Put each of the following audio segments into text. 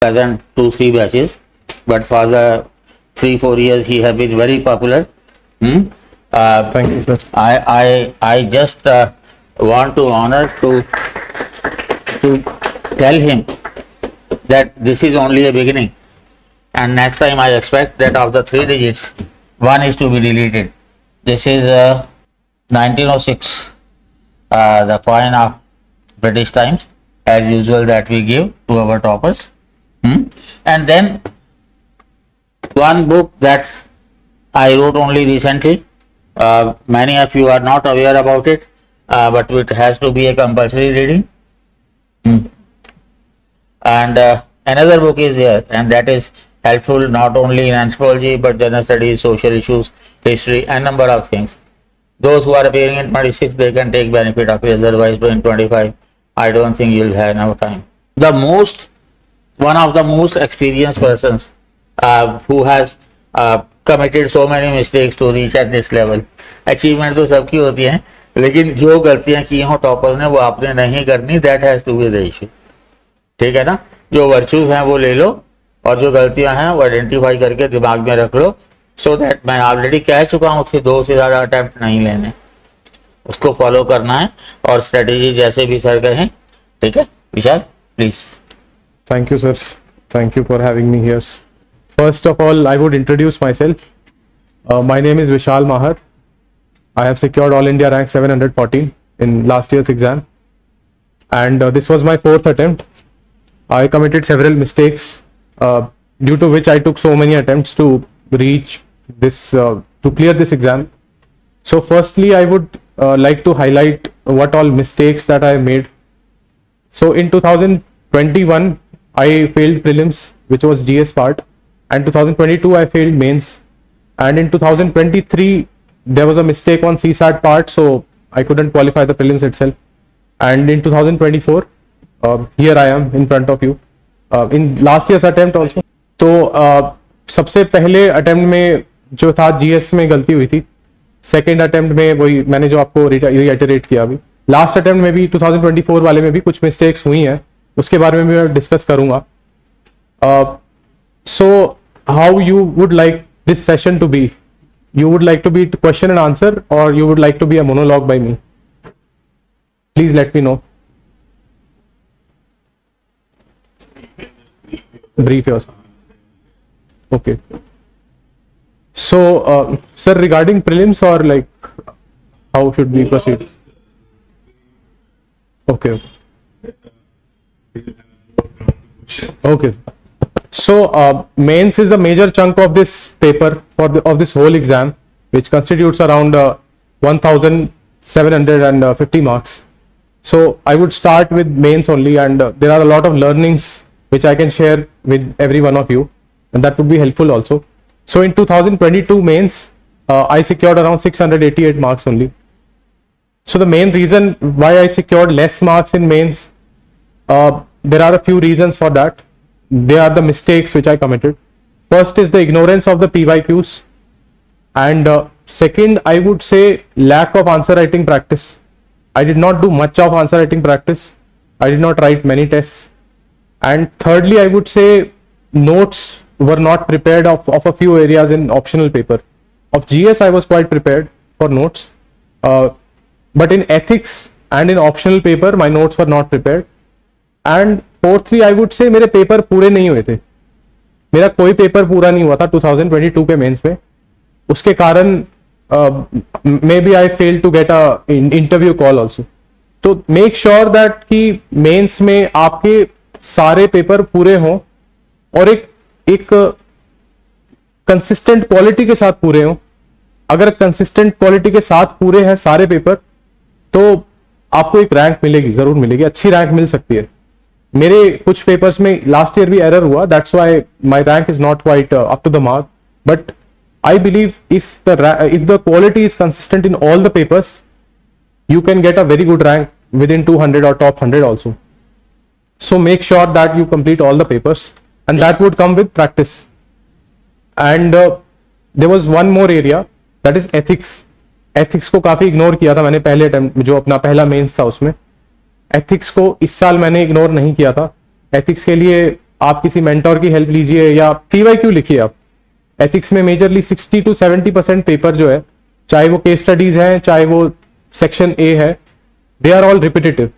present 2-3 batches, but for the 3-4 years he have been very popular. Thank you, sir. I just want to honor to tell him that this is only a beginning, and next time I expect that of the 3 digits, 1 is to be deleted. This is 1906, the coin of British times, as usual, that we give to our toppers. And then one book that I wrote only recently, many of you are not aware about it, but it has to be a compulsory reading. And another book is there, and that is helpful not only in anthropology but general studies, social issues, history, and number of things. Those who are appearing in 26, they can take benefit of it, otherwise in 25, I don't think you'll have enough time. One of the most experienced persons who has committed so many mistakes to reach at this level. Achievement तो सबकी होती है, लेकिन जो गलतियां की हों toppers ने वो आपने नहीं करनी, that has to be the issue. ठीक है ना? जो वर्चूज हैं वो ले लो और जो गलतियां हैं वो आइडेंटिफाई करके दिमाग में रख लो, सो दैट मैं ऑलरेडी कह चुका हूँ उससे 2 से ज़्यादा अटेम्प्ट नहीं लेने, उसको फॉलो करना है और स्ट्रेटेजी जैसे भी सर कहें. ठीक है विशाल, please. Thank you, sir. Thank you for having me here. First of all, I would introduce myself. My name is Vishal Mahar. I have secured All India rank 714 in last year's exam, and this was my 4th attempt. I committed several mistakes, due to which I took so many attempts to reach this, to clear this exam. So firstly, I would like to highlight what all mistakes that I made. So in 2021, I failed prelims, which was GS part, and 2022 I failed mains, and in 2023 there was a mistake on CSAT part, so I couldn't qualify the prelims itself. And in 2024, here I am in front of you, in last year's attempt also. तो सबसे पहले attempt में जो था GS में गलती हुई थी, सेकेंड अटेम्प्ट में वही मैंने जो आपको रिइटरेट किया अभी, लास्ट अटेम्प्ट में भी 2024 वाले में भी कुछ मिस्टेक्स हुई हैं, उसके बारे में भी मैं डिस्कस करूंगा. So how you would like this session to be? You would like to be question and answer, or you would like to be a monologue by me? Please let me know. Brief yourself. Okay. So, sir, regarding prelims, or like, how should we proceed? Okay. Okay. So mains is the major chunk of this paper of this whole exam, which constitutes around 1750 marks. So I would start with mains only, and there are a lot of learnings which I can share with every one of you, and that would be helpful also. So in 2022 mains, I secured around 688 marks only. So the main reason why I secured less marks in mains, there are a few reasons for that. They are the mistakes which I committed. First is the ignorance of the PYQs, and second, I would say, lack of answer writing practice. I did not do much of answer writing practice. I did not write many tests. And thirdly, I would say notes were not prepared of a few areas in optional paper. Of GS, I was quite prepared for notes, but in ethics and in optional paper, my notes were not prepared. And fourthly I would से मेरे paper पूरे नहीं हुए थे, मेरा कोई paper पूरा नहीं हुआ था 2022 के मेंस में. उसके कारण may be I fail to get a interview call also. तो मेक श्योर दैट कि मेंस में आपके सारे पेपर पूरे हों और एक कंसिस्टेंट क्वालिटी के साथ पूरे हों. अगर कंसिस्टेंट क्वालिटी के साथ पूरे हैं सारे पेपर, तो आपको एक रैंक मिलेगी, जरूर मिलेगी, अच्छी रैंक मिल सकती है. मेरे कुछ पेपर्स में लास्ट ईयर भी एरर हुआ, that's why my rank is not quite up to the mark, but I believe if the quality is consistent in all the papers, you can get a very good rank within 200 or top 100 also. So make sure that you complete all the papers, and that would come with practice. And there was one more area, that is ethics. Ethics को काफी ignore किया था मैंने पहले attempt, जो अपना पहला mains था उसमें. एथिक्स को इस साल मैंने इग्नोर नहीं किया था. एथिक्स के लिए आप किसी मेंटोर की हेल्प लीजिए या PYQ लिखिए। आप एथिक्स में मेजरली 60 to 70% पेपर जो है, चाहे वो केस स्टडीज हैं चाहे वो सेक्शन ए है, दे आर ऑल रिपीटेटिव।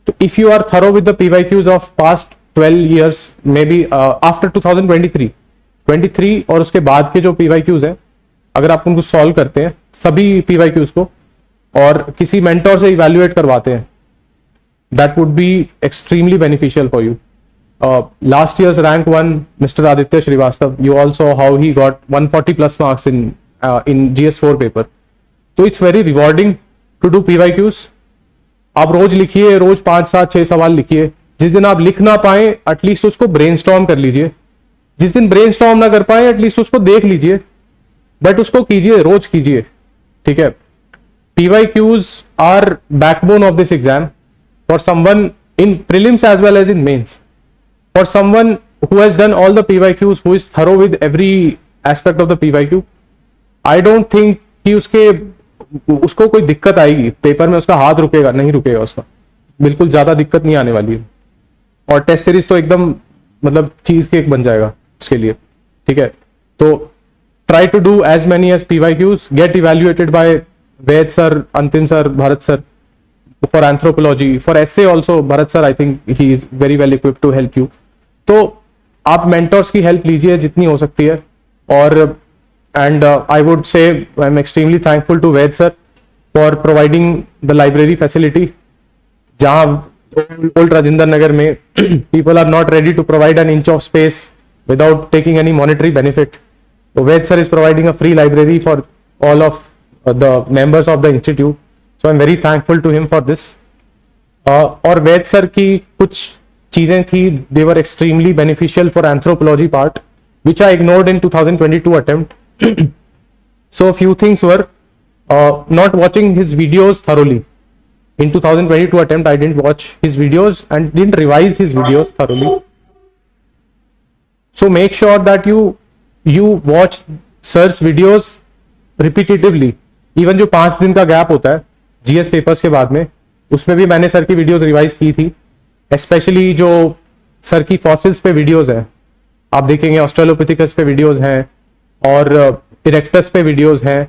तो if you are thorough with the PYQs of past 12 years, may be after 2023 और उसके बाद के जो PYQs हैं, अगर आप उनको सॉल्व करते हैं सभी PYQs को और किसी मेंटोर से इवैल्यूएट करवाते हैं, that would be extremely beneficial for you. Last year's rank one, Mr. Aditya Srivastav, you all saw how he got 140 plus marks in GS4 paper. So it's very rewarding to do PYQs. आप रोज लिखिए, रोज 5, 7, 6 सवाल लिखिए। जिस दिन आप लिख ना पाए एटलीस्ट उसको ब्रेनस्टॉर्म कर लीजिए, जिस दिन ब्रेनस्टॉर्म ना कर पाए एटलीस्ट उसको देख लीजिए, बट उसको कीजिए, रोज कीजिए, ठीक है। PYQs are backbone of this exam for someone in prelims as well as in mains. For someone who has done all the PYQs, who is thorough with every aspect of the PYQ, I don't think कि उसको कोई दिक्कत आएगी paper में, उसका हाथ रुकेगा नहीं, रुकेगा उसका, बिल्कुल ज्यादा दिक्कत नहीं आने वाली है। और टेस्ट सीरीज तो एकदम मतलब चीज केक बन जाएगा उसके लिए, ठीक है। तो try to do as many as PYQs, get evaluated by Ved sir, Antim sir, Bharat sir for anthropology, for essay also Bharat sir, I think he is very well equipped to help you. तो आप mentors की help लीजिए जितनी हो सकती है। और and I would say I'm extremely thankful to Ved sir for providing the library facility, जहाँ old Rajendra Nagar में people are not ready to provide an inch of space without taking any monetary benefit. So Ved sir is providing a free library for all of the members of the institute. So I'm very thankful to him for this. और वेद sir की कुछ चीजें थी, they were extremely beneficial for anthropology part, which I ignored in 2022 attempt. So few things were not watching his videos thoroughly. In 2022 attempt, I didn't watch his videos and didn't revise his videos thoroughly. So make sure that you watch sir's videos repetitively. Even जो 5 दिन का gap होता है GS papers के बाद में, उसमें भी मैंने सर की वीडियोस रिवाइज की थी। स्पेशली जो सर की फॉसिल्स पे वीडियोस हैं, आप देखेंगे ऑस्ट्रेलोपिथिकस पे वीडियोस हैं और इरेक्टस पे वीडियोस हैं,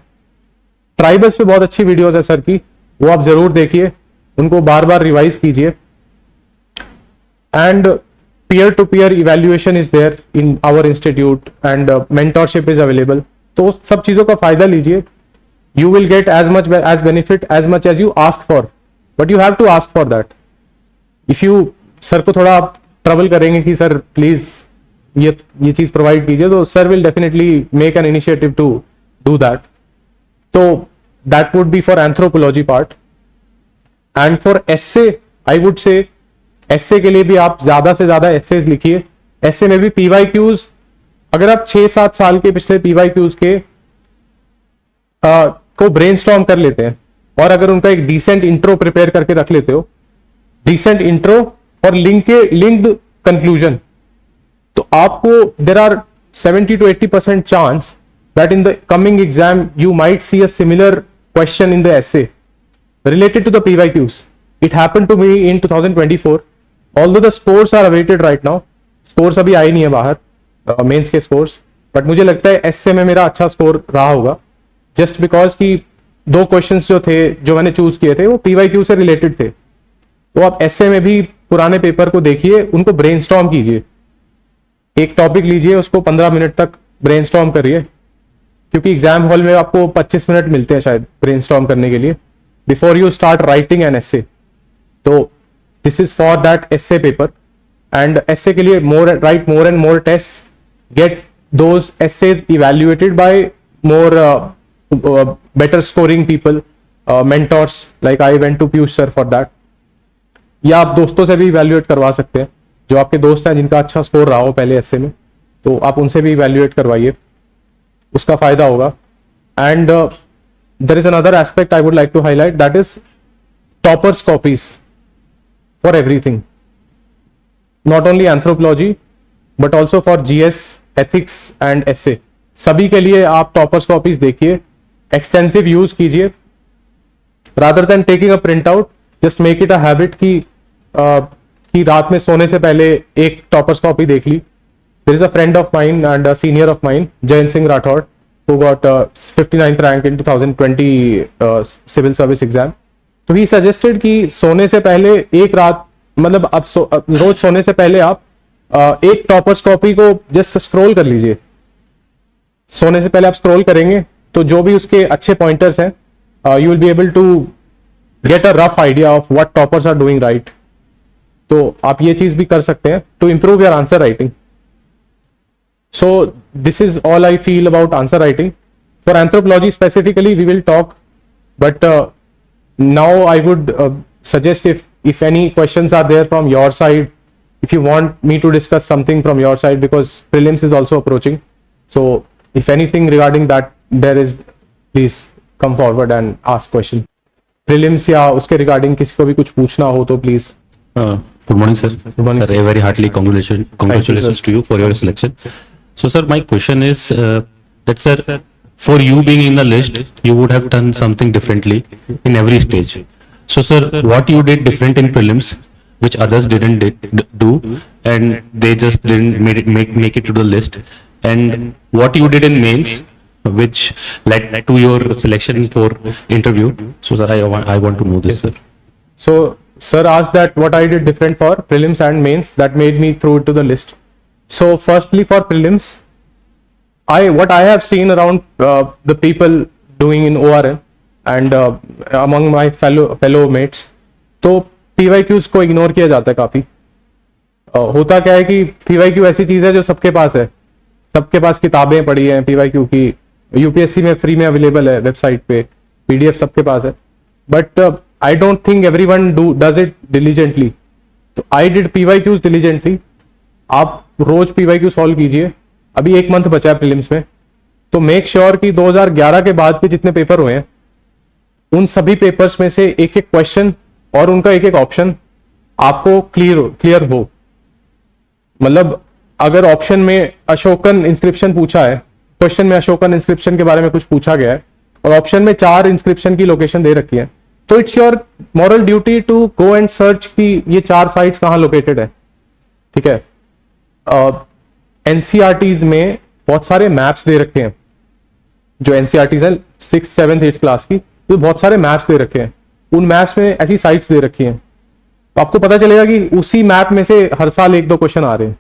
ट्राइबल्स पे बहुत अच्छी वीडियोस है सर की, वो आप जरूर देखिए, उनको बार बार रिवाइज कीजिए। And peer to peer evaluation is there in our institute and mentorship is available. तो सब चीजों का फायदा लीजिए। You will get as much as benefit as much as you ask for, but you have to ask for that. If you sir को थोड़ा आप trouble करेंगे कि सर प्लीज ये चीज प्रोवाइड कीजिए, तो sir will definitely make an initiative to do that. तो that would be for anthropology part. And for essay I would say, essay के लिए भी आप ज्यादा से ज्यादा एस्सेज लिखिए। एस्से में भी PYQs, अगर आप 6-7 साल के पिछले PYQs के को ब्रेनस्टॉर्म कर लेते हैं और अगर उनका एक डिसेंट इंट्रो प्रिपेयर करके रख लेते हो, डिसेंट इंट्रो और लिंक्ड कंक्लूजन, तो आपको there are 70 to 80% chance that in the coming exam you might see a similar question in the essay related to the PYQs. It happened to me in 2024. Although the scores are awaited right now, scores अभी आए नहीं है बाहर mains के scores, but मुझे लगता है एस्से में मेरा अच्छा स्कोर रहा होगा, जस्ट बिकॉज कि 2 क्वेश्चंस जो थे जो मैंने चूज किए थे वो PYQ से रिलेटेड थे। तो आप एस्से में भी पुराने पेपर को देखिए, उनको ब्रेनस्टॉर्म कीजिए, एक टॉपिक लीजिए, उसको 15 मिनट तक ब्रेनस्टॉर्म करिए, क्योंकि एग्जाम हॉल में आपको 25 मिनट मिलते हैं शायद ब्रेनस्टॉर्म करने के लिए before you start writing an essay. तो this is for that essay paper. And essay के लिए write more and more test, get those essays evaluated by more better scoring people, mentors like I went to Piyush sir for that. या आप दोस्तों से भी evaluate करवा सकते हैं, जो आपके दोस्त हैं जिनका अच्छा स्कोर रहा हो पहले एस्से में, तो आप उनसे भी इवैल्यूएट करवाइए, उसका फायदा होगा। And there is another aspect I would like to highlight, that is toppers copies for everything, not only anthropology but also for GS, ethics and essay। सभी के लिए आप टॉपर्स कॉपीज देखिए, एक्सटेंसिव यूज कीजिए, rather than taking a print out, just make it a habit कि कि रात में सोने से पहले एक टॉपर्स कॉपी देख ली. There is a friend of mine and a senior of mine, Jayan Singh Rathod, who got 59th rank in 2020 civil service exam. तो ही सजेस्टेड कि सोने से पहले एक रात, मतलब अब रोज सोने से पहले आप एक टॉपर्स कॉपी को जस्ट स्क्रॉल कर लीजिए. सोने से पहले आप स्क्रॉल करेंगे तो जो भी उसके अच्छे पॉइंटर्स हैं, you will be able to get a rough idea of what toppers are doing right. तो आप ये चीज भी कर सकते हैं to improve your answer writing. So this is all I feel about answer writing. For anthropology specifically, we will talk, but now I would suggest if any questions are there from your side, if you want me to discuss something from your side, because prelims is also approaching. So if anything regarding that there is, please come forward and ask question. Prelims या उसके regarding किसी को भी कुछ पूछना हो तो please. Good morning, sir. Good morning. Sir, a very heartily congratulations to you for your selection. So, sir, my question is that, sir, for you being in the list, you would have done something differently in every stage. So, sir, what you did different in prelims, which others didn't do, and they just didn't make it to the list, and what you did in mains, which led to your selection for interview. So, sir, I want to know this, sir. So sir asked that what I did different for prelims and mains that made me through to the list. So firstly, for prelims, what I have seen around the people doing in ORM and among my fellow mates, तो PYQs को ignore किया जाता है काफी. होता क्या है कि PYQ ऐसी चीज है जो सबके पास है, सबके पास किताबें पड़ी हैं PYQ की, यूपीएससी में फ्री में अवेलेबल है वेबसाइट पे, PDF सबके पास है. But I don't think everyone does it diligently. तो आई डिड PYQs डिलीजेंटली. आप रोज PYQ सॉल्व कीजिए. अभी एक मंथ बचा है प्रीलिम्स में, तो मेक श्योर कि 2011 के बाद के जितने पेपर हुए हैं उन सभी पेपर्स में से एक एक क्वेश्चन और उनका एक एक ऑप्शन आपको क्लियर हो. मतलब अगर ऑप्शन में अशोकन इंस्क्रिप्शन पूछा है, क्वेश्चन में अशोकन इंस्क्रिप्शन के बारे में कुछ पूछा गया है और ऑप्शन में 4 इंस्क्रिप्शन की लोकेशन दे रखी है, तो it's your moral duty to go and search कि ये 4 साइट्स कहां लोकेटेड है. ठीक है. एनसीईआरटीज में बहुत सारे मैप्स दे रखे हैं, जो एनसीईआरटीज है 6th 7th 8th क्लास की, तो बहुत सारे मैप्स दे रखे हैं. उन मैप्स में ऐसी साइट्स दे रखी हैं, तो आपको पता चलेगा कि उसी मैप में से हर साल 1-2 क्वेश्चन आ रहे हैं.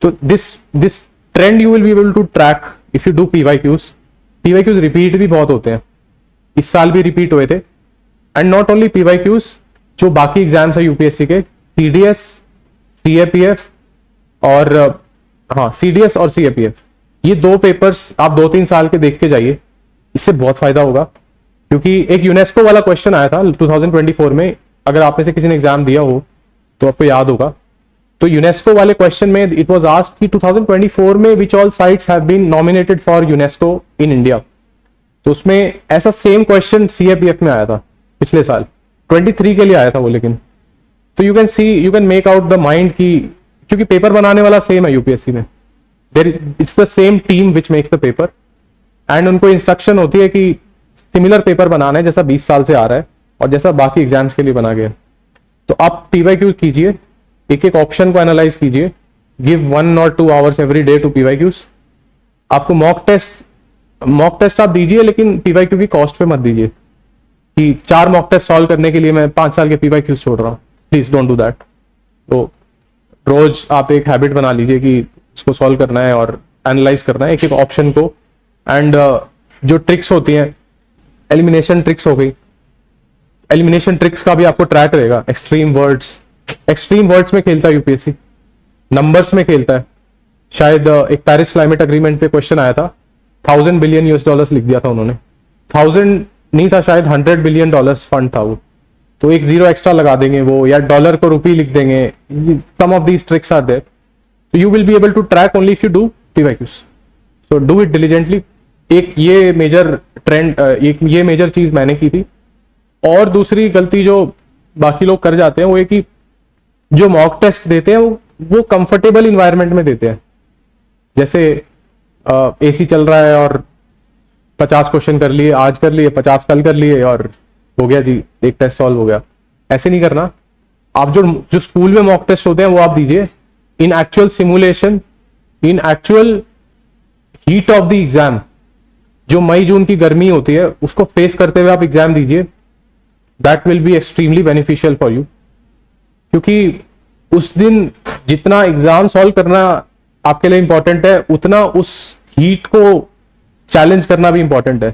तो this trend you will be able to track if you do PYQs. PYQs repeat भी बहुत होते हैं, इस साल भी रिपीट हुए थे. एंड नॉट ओनली PYQs, जो बाकी एग्जाम्स है यूपीएससी के, CDS, CAPF और CDS और CAPF, ये 2 पेपर्स आप 2-3 साल के देख के जाइए, इससे बहुत फायदा होगा. क्योंकि एक यूनेस्को वाला क्वेश्चन आया था 2024 में, अगर आप में से किसी ने एग्जाम दिया हो तो आपको याद होगा. तो यूनेस्को वाले क्वेश्चन में इट वाज आस्क्ड कि 2024 में which all sites have been nominated for UNESCO in India. तो उसमें ऐसा सेम क्वेश्चन CAPF में आया था पिछले साल, 23 के लिए आया था वो. लेकिन तो you can make out the mind की, क्योंकि पेपर बनाने वाला सेम है यूपीएससी में, it's the same team which makes the paper. And उनको इंस्ट्रक्शन होती है कि सिमिलर पेपर बनाना है जैसा 20 साल से आ रहा है और जैसा बाकी एग्जाम्स के लिए बना गया. तो आप PYQs कीजिए, एक एक ऑप्शन को एनालाइज कीजिए, give 1 or 2 hours every day to PYQs. आपको मॉक टेस्ट आप दीजिए, लेकिन PYQ की कॉस्ट पे मत दीजिए कि 4 मॉक टेस्ट सॉल्व करने के लिए मैं 5 साल के PYQs छोड़ रहा हूँ. Please don't do that. तो रोज आप एक हैबिट बना लीजिए कि इसको सॉल्व करना है और एनालाइज करना है एक एक ऑप्शन को. एंड जो ट्रिक्स होती हैं, एलिमिनेशन ट्रिक्स हो गई, एलिमिनेशन ट्रिक्स का भी आपको ट्रैक रहेगा. एक्सट्रीम वर्ड्स में खेलता है यूपीएससी, नंबर्स में खेलता है. शायद एक पेरिस क्लाइमेट अग्रीमेंट पे क्वेश्चन आया था, $1000 बिलियन लिख दिया था उन्होंने. 1000 नहीं था, शायद $100 बिलियन फंड था वो. तो एक 0 एक्स्ट्रा लगा देंगे वो, या डॉलर को रुपी लिख देंगे. Some of these tricks are there. तो you will be able to track only if you do PYQs. So do it diligently. एक ये मेजर ट्रेंड, एक ये मेजर चीज मैंने की थी. और दूसरी गलती जो बाकी लोग कर जाते हैं वो ये कि जो मॉक टेस्ट देते हैं वो कंफर्टेबल इन्वायरमेंट में देते हैं. जैसे AC चल रहा है और 50 क्वेश्चन कर लिए, आज कर लिए, 50 कल कर लिए और हो गया जी, एक टेस्ट सॉल्व हो गया. ऐसे नहीं करना. आप जो स्कूल में मॉक टेस्ट होते हैं वो आप दीजिए, इन actual simulation, in actual heat of the exam, जो मई जून की गर्मी होती है उसको फेस करते हुए आप एग्जाम दीजिए, that will be extremely beneficial for you. क्योंकि उस दिन जितना एग्जाम सॉल्व करना आपके लिए इंपॉर्टेंट है, उतना उस हीट को चैलेंज करना भी इंपॉर्टेंट है।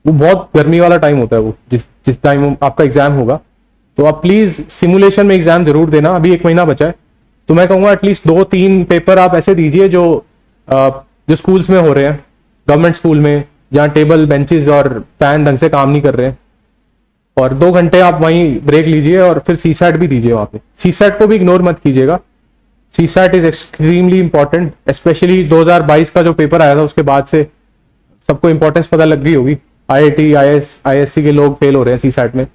वो बहुत गर्मी वाला टाइम होता है वो, जिस टाइम आपका एग्जाम होगा। तो आप प्लीज सिमुलेशन में एग्जाम जरूर देना, अभी 1 महीना बचा है। तो मैं कहूंगा एटलीस्ट 2-3 पेपर आप ऐसे दीजिए जो स्कूल्स में हो रहे हैं, गवर्नमेंट स्कूल में, जहाँ टेबल बेंचेस और फैन ढंग से काम नहीं कर रहे हैं, और 2 घंटे आप वहीं ब्रेक लीजिए और फिर सीसैट भी दीजिए वहां पे। सीसैट को भी इग्नोर मत कीजिएगा, CSAT is extremely important, specially 2022 का जो पेपर आया था उसके बाद से सबको इंपॉर्टेंस पता लग गई होगी। IIT, ISC के लोग फेल हो रहे हैं सीसैट में।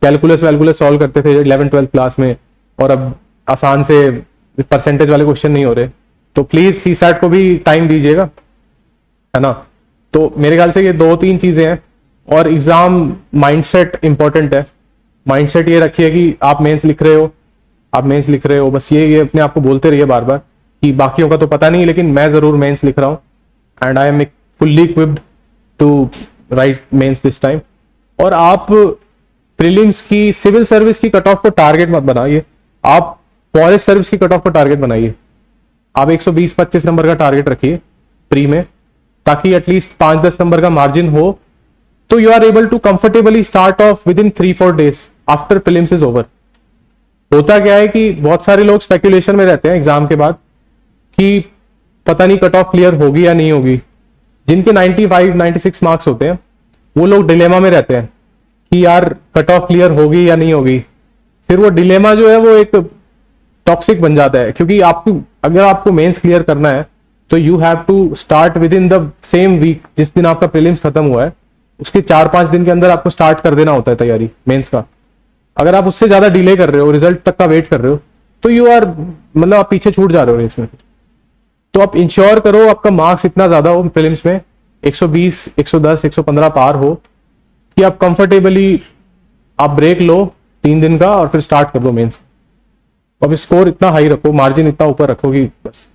कैलकुलस वैलकुलस सॉल्व करते थे 11th-12th क्लास में, और अब आसान से परसेंटेज वाले क्वेश्चन नहीं हो रहे। तो प्लीज सीसैट को भी टाइम दीजिएगा, है ना। तो मेरे ख्याल से ये 2-3 चीजें हैं। और एग्जाम माइंडसेट इंपॉर्टेंट है। माइंडसेट ये रखिए कि आप मेंस लिख रहे हो, बस ये अपने आप को बोलते रहिए बार बार कि बाकियों का तो पता नहीं, लेकिन मैं जरूर मेंस लिख रहा हूँ, and I am fully equipped to write mains this time. और आप प्रीलिम्स की, सिविल सर्विस की कट ऑफ को टारगेट मत बनाइए, आप फॉरेस्ट सर्विस की कट ऑफ को टारगेट बनाइए। आप 120-25 नंबर का टारगेट रखिए प्री में, ताकि एटलीस्ट 5-10 नंबर का मार्जिन हो, तो you are able to comfortably start off within 3-4 days after prelims is over. होता क्या है कि बहुत सारे लोग स्पेकुलेशन में रहते हैं एग्जाम के बाद कि पता नहीं कट ऑफ क्लियर होगी या नहीं होगी। जिनके 95-96 मार्क्स होते हैं वो लोग डिलेमा में रहते हैं कि यार कट ऑफ क्लियर होगी या नहीं होगी। फिर वो डिलेमा जो है वो एक टॉक्सिक बन जाता है, क्योंकि अगर आपको मेंस क्लियर करना है तो you have to start within the same week. जिस दिन आपका प्रीलिम्स खत्म हुआ है उसके 4-5 दिन के अंदर आपको स्टार्ट कर देना होता है तैयारी मेंस का। अगर आप उससे ज्यादा डिले कर रहे हो, रिजल्ट तक का वेट कर रहे हो, तो यू आर मतलब आप पीछे छूट जा रहे हो रेस में। तो आप इंश्योर करो आपका मार्क्स इतना ज्यादा हो प्रीलिम्स में, 120, 110, 115 पार हो, कि आप कंफर्टेबली आप ब्रेक लो 3 दिन का और फिर स्टार्ट कर दो मेंस। अब स्कोर इतना हाई रखो, मार्जिन इतना ऊपर रखो कि बस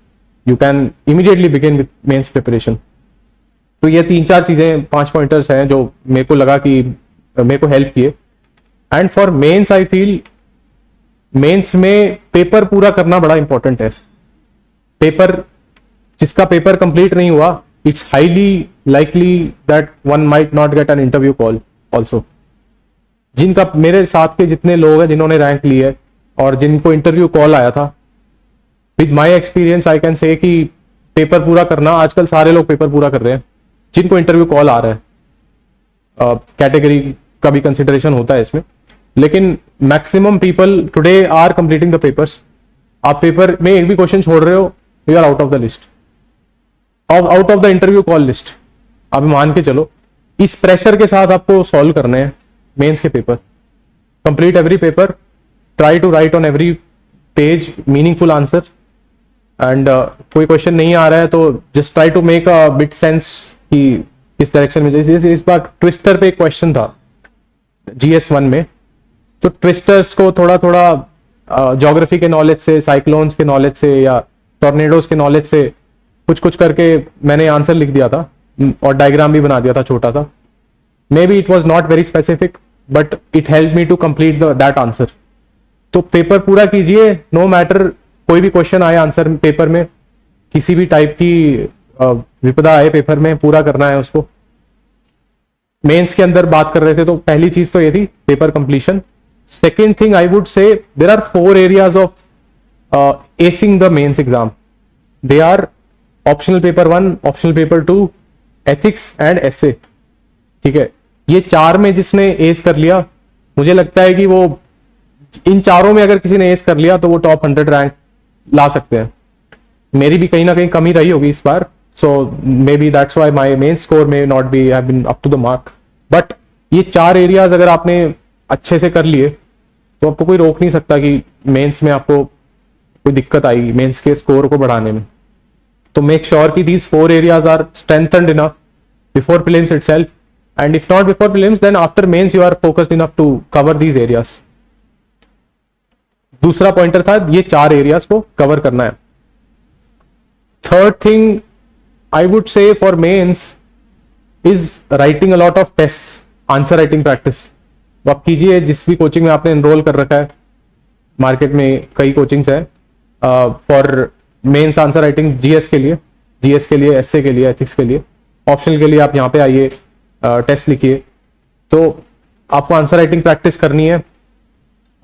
you can immediately begin with mains preparation. तो ये 3-4 चीजें, 5 पॉइंटर्स हैं जो मेरे को लगा कि मेरे को हेल्प किए। And for mains I feel mains में पेपर पूरा करना बड़ा इंपॉर्टेंट है। जिसका पेपर कंप्लीट नहीं हुआ, it's highly likely that one might not get an interview call also. जिनका, मेरे साथ के जितने लोग हैं जिन्होंने रैंक ली है और जिनको इंटरव्यू कॉल आया था, with my experience I can say कि पेपर पूरा करना, आजकल सारे लोग पेपर पूरा कर रहे हैं जिनको इंटरव्यू कॉल आ रहा है। कैटेगरी का भी कंसिडरेशन होता है इसमें, लेकिन maximum people today are completing the papers. आप पेपर में एक भी क्वेश्चन छोड़ रहे हो, you are out of the list, out of the interview call list. आप मान के चलो, इस प्रेशर के साथ आपको सॉल्व करने हैं मेंस के paper. Complete every paper, try to write on every page meaningful answer, and कोई क्वेश्चन नहीं आ रहा है तो just try to make a bit sense कि किस डायरेक्शन में। जैसे इस बार ट्विस्टर पे एक क्वेश्चन था GS1 में, तो ट्विस्टर्स को थोड़ा थोड़ा ज्योग्राफी के नॉलेज से, साइक्लोन्स के नॉलेज से या टॉर्नेडोज के नॉलेज से कुछ करके मैंने आंसर लिख दिया था और डायग्राम भी बना दिया था छोटा सा। May be it was not very specific but it help me to complete that answer. तो पेपर पूरा कीजिए, नो मैटर कोई भी क्वेश्चन आए आंसर पेपर में, किसी भी टाइप की विपदा आए पेपर में, पूरा करना है उसको। मेंस के अंदर बात कर रहे थे तो पहली चीज तो ये थी paper completion. Second thing I would say there are 4 areas of essaying the mains exam. They are optional paper 1, optional paper 2, ethics and essay. ठीक है, ये 4 में जिसने एस कर लिया, मुझे लगता है कि वो इन 4 में अगर किसी ने एस कर लिया तो वो टॉप 100 रैंक ला सकते हैं। मेरी भी कहीं ना कहीं कमी रही होगी इस बार, so may be that's why my main score may not be have been up to the mark. But ये 4 एरियाज अगर आपने अच्छे से कर लिए तो आपको कोई रोक नहीं सकता कि मेंस में आपको कोई दिक्कत आएगी मेंस के स्कोर को बढ़ाने में। तो मेक श्योर कि these 4 areas are strengthened enough before prelims itself, and if not before prelims then after mains you are focused enough to cover these areas. दूसरा पॉइंटर था ये 4 एरियाज को कवर करना है. Third thing I would say for mains is writing a lot of test, answer writing practice. वो आप कीजिए जिस भी कोचिंग में आपने एनरोल कर रखा है. मार्केट में कई कोचिंग्स है for mains answer writing, GS के लिए, एसए के लिए, एथिक्स के लिए. ऑप्शनल के लिए आप यहाँ पे आइए, टेस्ट लिखिए. तो आपको आंसर राइटिंग प्रैक्टिस करनी है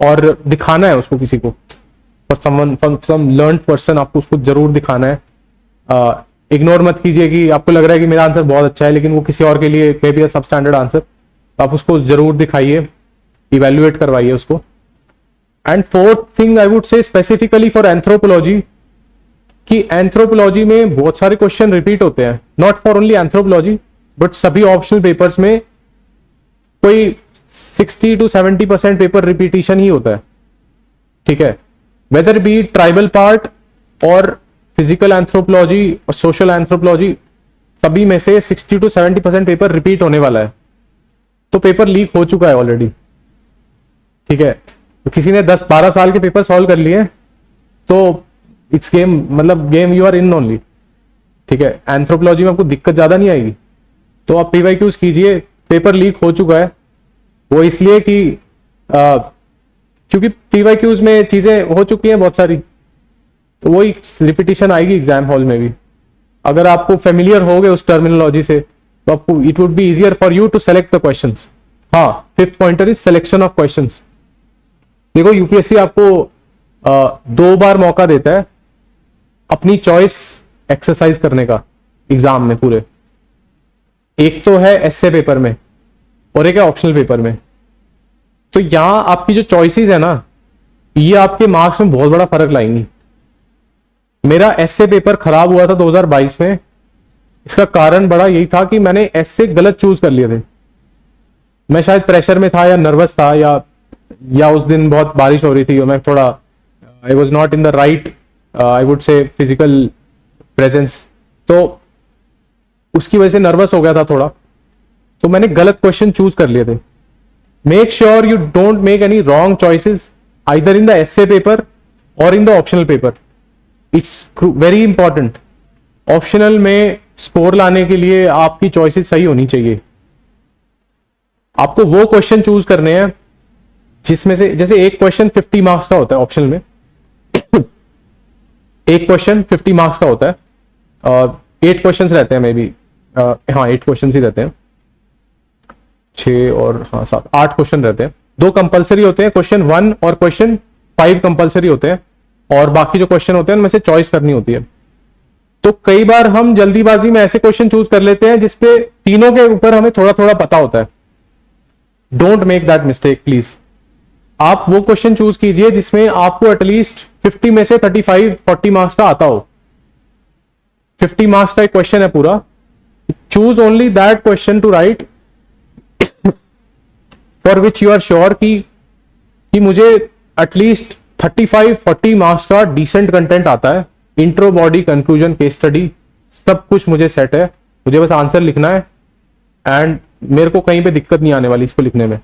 और दिखाना है उसको किसी को. फॉर सम लर्न पर्सन आपको उसको जरूर दिखाना है. इग्नोर मत कीजिए कि आपको लग रहा है कि मेरा आंसर बहुत अच्छा है लेकिन वो किसी और के लिए मे बी सब स्टैंडर्ड आंसर. आप उसको जरूर दिखाइए, इवेल्युएट करवाइए उसको. And fourth thing I would से स्पेसिफिकली फॉर एंथ्रोपोलॉजी, कि एंथ्रोपोलॉजी में बहुत सारे क्वेश्चन रिपीट होते हैं. Not for only anthropology but सभी ऑप्शनल पेपर्स में कोई 60 to 70% पेपर रिपीटिशन ही होता है. ठीक है, वेदर बी ट्राइबल पार्ट और फिजिकल एंथ्रोपोलॉजी और सोशल एंथ्रोपोलॉजी, सभी में से 60 to 70% पेपर रिपीट होने वाला है. तो पेपर लीक हो चुका है ऑलरेडी. ठीक है, तो किसी ने 10-12 साल के पेपर सॉल्व कर लिए तो इट्स गेम, मतलब game you are in only. ठीक है, एंथ्रोपोलॉजी में आपको दिक्कत ज्यादा नहीं आएगी. तो आप पीवाईक्यूज कीजिए. पेपर लीक हो चुका है वो इसलिए कि क्योंकि पीवाईक्यूज में चीजें हो चुकी हैं बहुत सारी, तो वही रिपीटिशन आएगी एग्जाम हॉल में भी. अगर आपको फेमिलियर हो गए उस टर्मिनोलॉजी से तो आपको it would be easier for you to select the questions. हाँ, fifth pointer is selection of questions. देखो यूपीएससी आपको 2 बार मौका देता है अपनी चॉइस एक्सरसाइज करने का एग्जाम में पूरे. एक तो है एसए पेपर में और एक है ऑप्शनल पेपर में. तो यहां आपकी जो चॉइसेस है ना, ये आपके मार्क्स में बहुत बड़ा फर्क लाएंगी. मेरा एसए पेपर खराब हुआ था 2022 में. इसका कारण बड़ा यही था कि मैंने एसए गलत चूज कर लिए थे. मैं शायद प्रेशर में था या नर्वस था या उस दिन बहुत बारिश हो रही थी और मैं थोड़ा I was not in the right I would से फिजिकल प्रेजेंस. तो उसकी वजह से नर्वस हो गया था थोड़ा, तो मैंने गलत क्वेश्चन चूज कर लिए थे. Make sure you don't make any wrong choices either in the essay paper और in the optional paper. It's very important. Optional में स्कोर लाने के लिए आपकी चॉइसेस सही होनी चाहिए. आपको वो क्वेश्चन चूज करने हैं जिसमें से, जैसे एक क्वेश्चन 50 मार्क्स का होता है ऑप्शनल में. एक क्वेश्चन 50 मार्क्स का होता है और 8 क्वेश्चंस रहते हैं मे बी. हाँ, 8 क्वेश्चंस ही रहते हैं. 6 और 7, 8 क्वेश्चन रहते हैं. 2 कंपलसरी होते हैं, क्वेश्चन 1 और क्वेश्चन 5 कंपलसरी होते हैं और बाकी जो क्वेश्चन होते हैं उनमें से चॉइस करनी होती है. तो कई बार हम जल्दीबाजी में ऐसे क्वेश्चन चूज कर लेते हैं जिसपे तीनों के ऊपर हमें थोड़ा थोड़ा पता होता है. Don't make that mistake please. आप वो क्वेश्चन चूज कीजिए जिसमें आपको एटलीस्ट 50 में से 35-40 मार्क्स का आता हो. 50 मार्क्स का एक क्वेश्चन है पूरा. Choose only that question to write for which you are sure कि मुझे एटलीस्ट 35-40 मार्क्स का डिसेंट कंटेंट आता है. Intro, body, conclusion, case study, सब कुछ मुझे सेट है. मुझे बस आंसर लिखना है एंड मेरे को कहीं पे दिक्कत नहीं आने वाली इसको लिखने में.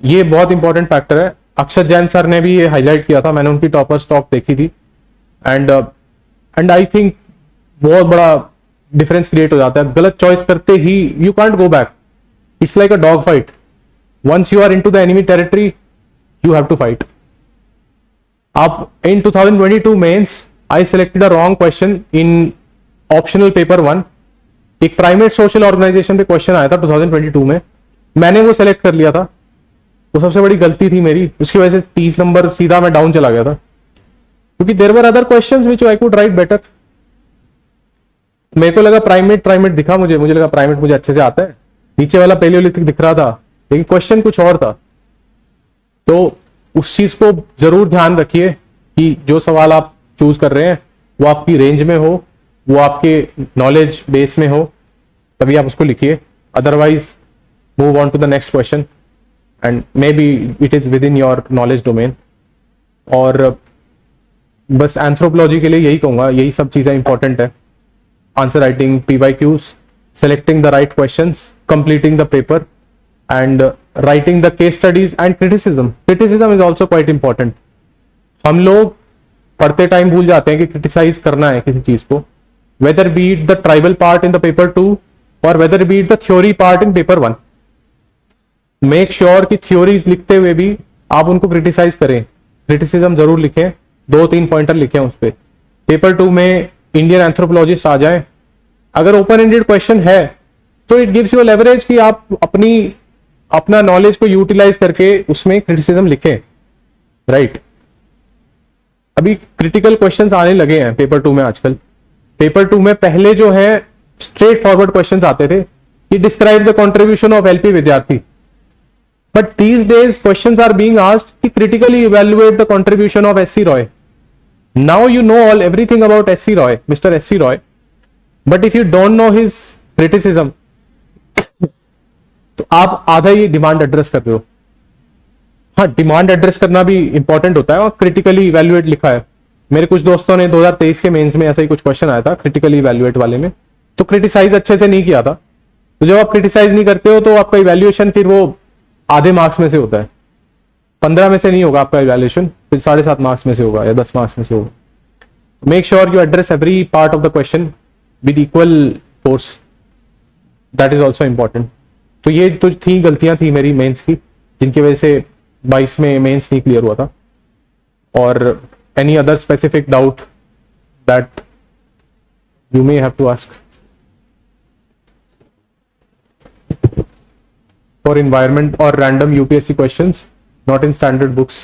ये बहुत इंपॉर्टेंट फैक्टर है. अक्षर जैन सर ने भी ये हाईलाइट किया था. मैंने उनकी टॉपर स्टॉक देखी थी एंड आई थिंक बहुत बड़ा डिफरेंस क्रिएट हो जाता है. गलत चॉइस करते ही you can't go back. It's like a dog fight. Once you are into the enemy territory you have to fight. आप in 2022 mains I selected a wrong question in optional paper 1. एक primate social organisation पे question आया था 2022 में. मैंने वो select कर लिया था. वो सबसे बड़ी गलती थी मेरी. उसकी वजह से 30 नंबर सीधा मैं डाउन चला गया था क्योंकि there were other questions which I could write better. मेरे को लगा प्राइमेट दिखा मुझे लगा प्राइमेट मुझे अच्छे से आता है. नीचे वाला पेलियोलिथिक दिख रहा था लेकिन क्वेश्चन कुछ और था. तो उस चीज को जरूर ध्यान रखिए कि जो सवाल आप चूज कर रहे हैं वो आपकी रेंज में हो, वो आपके नॉलेज बेस में हो, तभी आप उसको लिखिए. Otherwise move on to the next question and may be it is within your knowledge domain. और बस एंथ्रोपोलॉजी के लिए यही कहूंगा, यही सब चीजें इंपॉर्टेंट है. Answer writing, PYQs, selecting the right questions, completing the paper and writing the case studies and criticism. Criticism is also quite important. हम लोग पढ़ते टाइम भूल जाते हैं कि क्रिटिसाइज करना है किसी चीज को, whether be it the tribal part in the paper 2 और whether be it the theory part in paper 1। मेक श्योर कि थ्योरीज लिखते हुए भी आप उनको क्रिटिसाइज करें, क्रिटिसिज्म जरूर लिखें, 2-3 पॉइंटर लिखें उस पर। पेपर 2 में इंडियन एंथ्रोपोलॉजिस्ट आ जाए, अगर ओपन एंडेड क्वेश्चन है तो इट गिव्स यू लेवरेज कि आप अपना नॉलेज को यूटिलाइज करके उसमें क्रिटिसिज्म लिखें, राइट। अभी क्रिटिकल क्वेश्चंस आने लगे हैं पेपर 2 में आजकल। पेपर 2 में पहले जो है स्ट्रेट फॉरवर्ड क्वेश्चंस आते थे कि describe the contribution of LP Vidyarthi, but these days questions are being asked कि critically evaluate the contribution of SC Roy. Now you know all everything about SC Roy, mister SC Roy, but if you don't know his criticism तो आप आधा ही demand address कर रहे हो। हाँ, demand address करना भी इंपॉर्टेंट होता है और क्रिटिकली इवैल्यूएट लिखा है। मेरे कुछ दोस्तों ने 2023 के मेंस में ऐसा ही कुछ क्वेश्चन आया था क्रिटिकली इवैल्यूएट वाले में, तो क्रिटिसाइज अच्छे से नहीं किया था। तो जब आप क्रिटिसाइज नहीं करते हो तो आपका इवैल्यूएशन फिर वो आधे मार्क्स में से होता है, 15 में से नहीं होगा आपका इवैल्यूएशन, फिर 7.5 मार्क्स में से होगा या 10 मार्क्स में से होगा। Make sure you address every part of the question with equal force, that is also important. तो ये तो थी गलतियां थी मेरी मेंस की, जिनकी वजह से 22 में मेंस नहीं क्लियर हुआ था। और any other specific doubt that you may have to ask for environment or random UPSC questions not in standard books,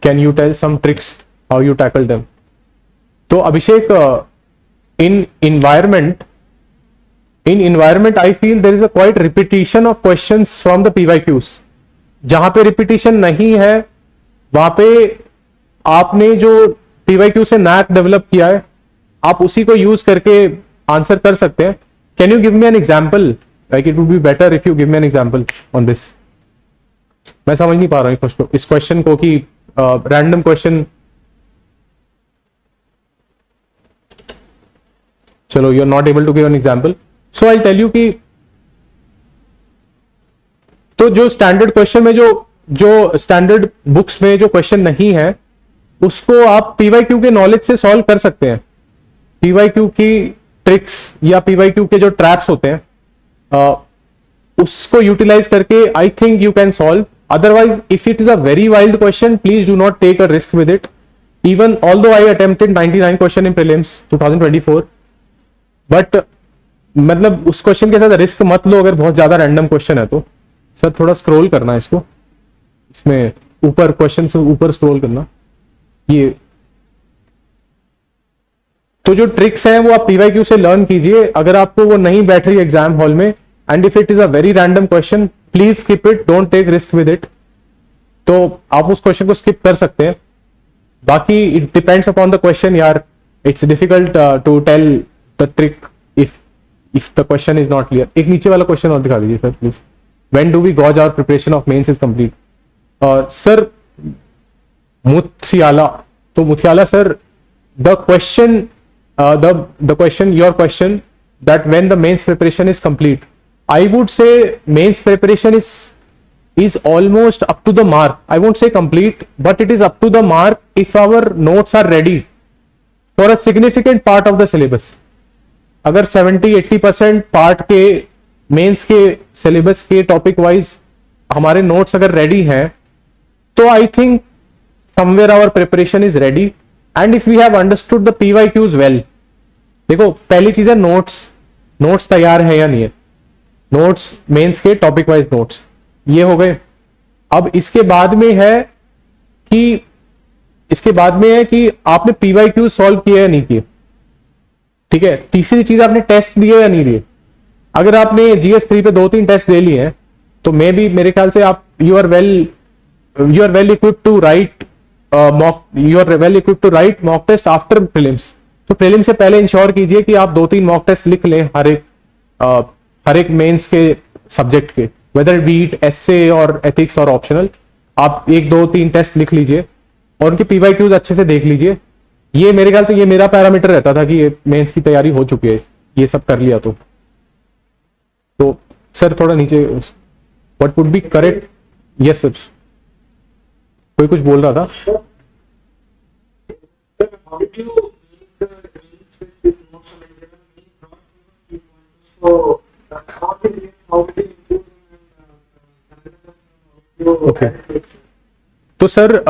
can you tell some tricks how you tackle them? तो अभिषेक, in environment I feel there is a quite repetition of questions from the PYQs. जहां पे repetition नहीं है वहां पे आपने जो PYQ से NAC डेवलप किया है आप उसी को यूज करके आंसर कर सकते हैं। Can you give me an example? Like it would be better if you give me an example on this. मैं समझ नहीं पा रहा हूँ इस क्वेश्चन को कि रैंडम क्वेश्चन, चलो you are not able to give an example, so I tell you कि तो जो स्टैंडर्ड क्वेश्चन में जो स्टैंडर्ड बुक्स में जो क्वेश्चन नहीं है उसको आप पीवाईक्यू के नॉलेज से सॉल्व कर सकते हैं। पीवाईक्यू की ट्रिक्स या पीवाईक्यू के जो ट्रैप्स होते हैं उसको यूटिलाइज करके I think you can solve. Otherwise if it is a very wild question please do not take a risk with it. Even although I attempted 99 question in prelims 2024, but मतलब उस question के साथ risk मत लो अगर बहुत ज्यादा random question है तो। सर थोड़ा स्क्रॉल करना है इसको, इसमें ऊपर क्वेश्चन से ऊपर स्क्रॉल करना। ये तो जो ट्रिक्स हैं वो आप पीवाईक्यू से लर्न कीजिए। अगर आपको वो नहीं बैठ रही एग्जाम हॉल में and if it is a very random question please skip it, don't take risk with it. तो आप उस क्वेश्चन को स्किप कर सकते हैं। बाकी it depends upon the question यार, it's difficult to tell the trick if the question is not clear. एक नीचे वाला क्वेश्चन और दिखा दीजिए sir please. When do we gauge our preparation of mains is complete? Sir Muthiyala, तो Muthiyala sir the question the question, your question that when the mains preparation is complete, I would say mains preparation is almost up to the mark. I won't say complete, but it is up to the mark if our notes are ready for a significant part of the syllabus. अगर 70-80% part के mains के syllabus के topic wise हमारे notes अगर ready हैं तो I think somewhere our preparation is ready and if we have understood the PYQs well. देखो पहली चीज है नोट्स तैयार है या नहीं है, नोट्स मेंस के टॉपिक वाइज नोट्स ये हो गए। अब इसके बाद में है कि आपने पीवाईक्यू सॉल्व किए या नहीं किए, ठीक है। तीसरी चीज आपने टेस्ट दिए या नहीं दिए। अगर आपने GS3 पे 2-3 टेस्ट दे लिए हैं तो मेरे ख्याल से आप you are well equipped to write mock test after prelims. तो प्रीलिम्स से पहले इंश्योर कीजिए कि आप 2-3 मॉक टेस्ट लिख लें हर एक मेंस के सब्जेक्ट के, वेदर बीट एसए और एथिक्स और ऑप्शनल। आप 1-2-3 टेस्ट लिख लीजिए और उनके पीवाईक्यूज अच्छे से देख लीजिए। ये मेरे ख्याल से ये मेरा पैरामीटर रहता था कि मेंस की तैयारी हो चुकी है, ये सब कर लिया तो सर थोड़ा नीचे what would be correct. Yes sir, कोई कुछ बोल रहा था? Okay. So sir,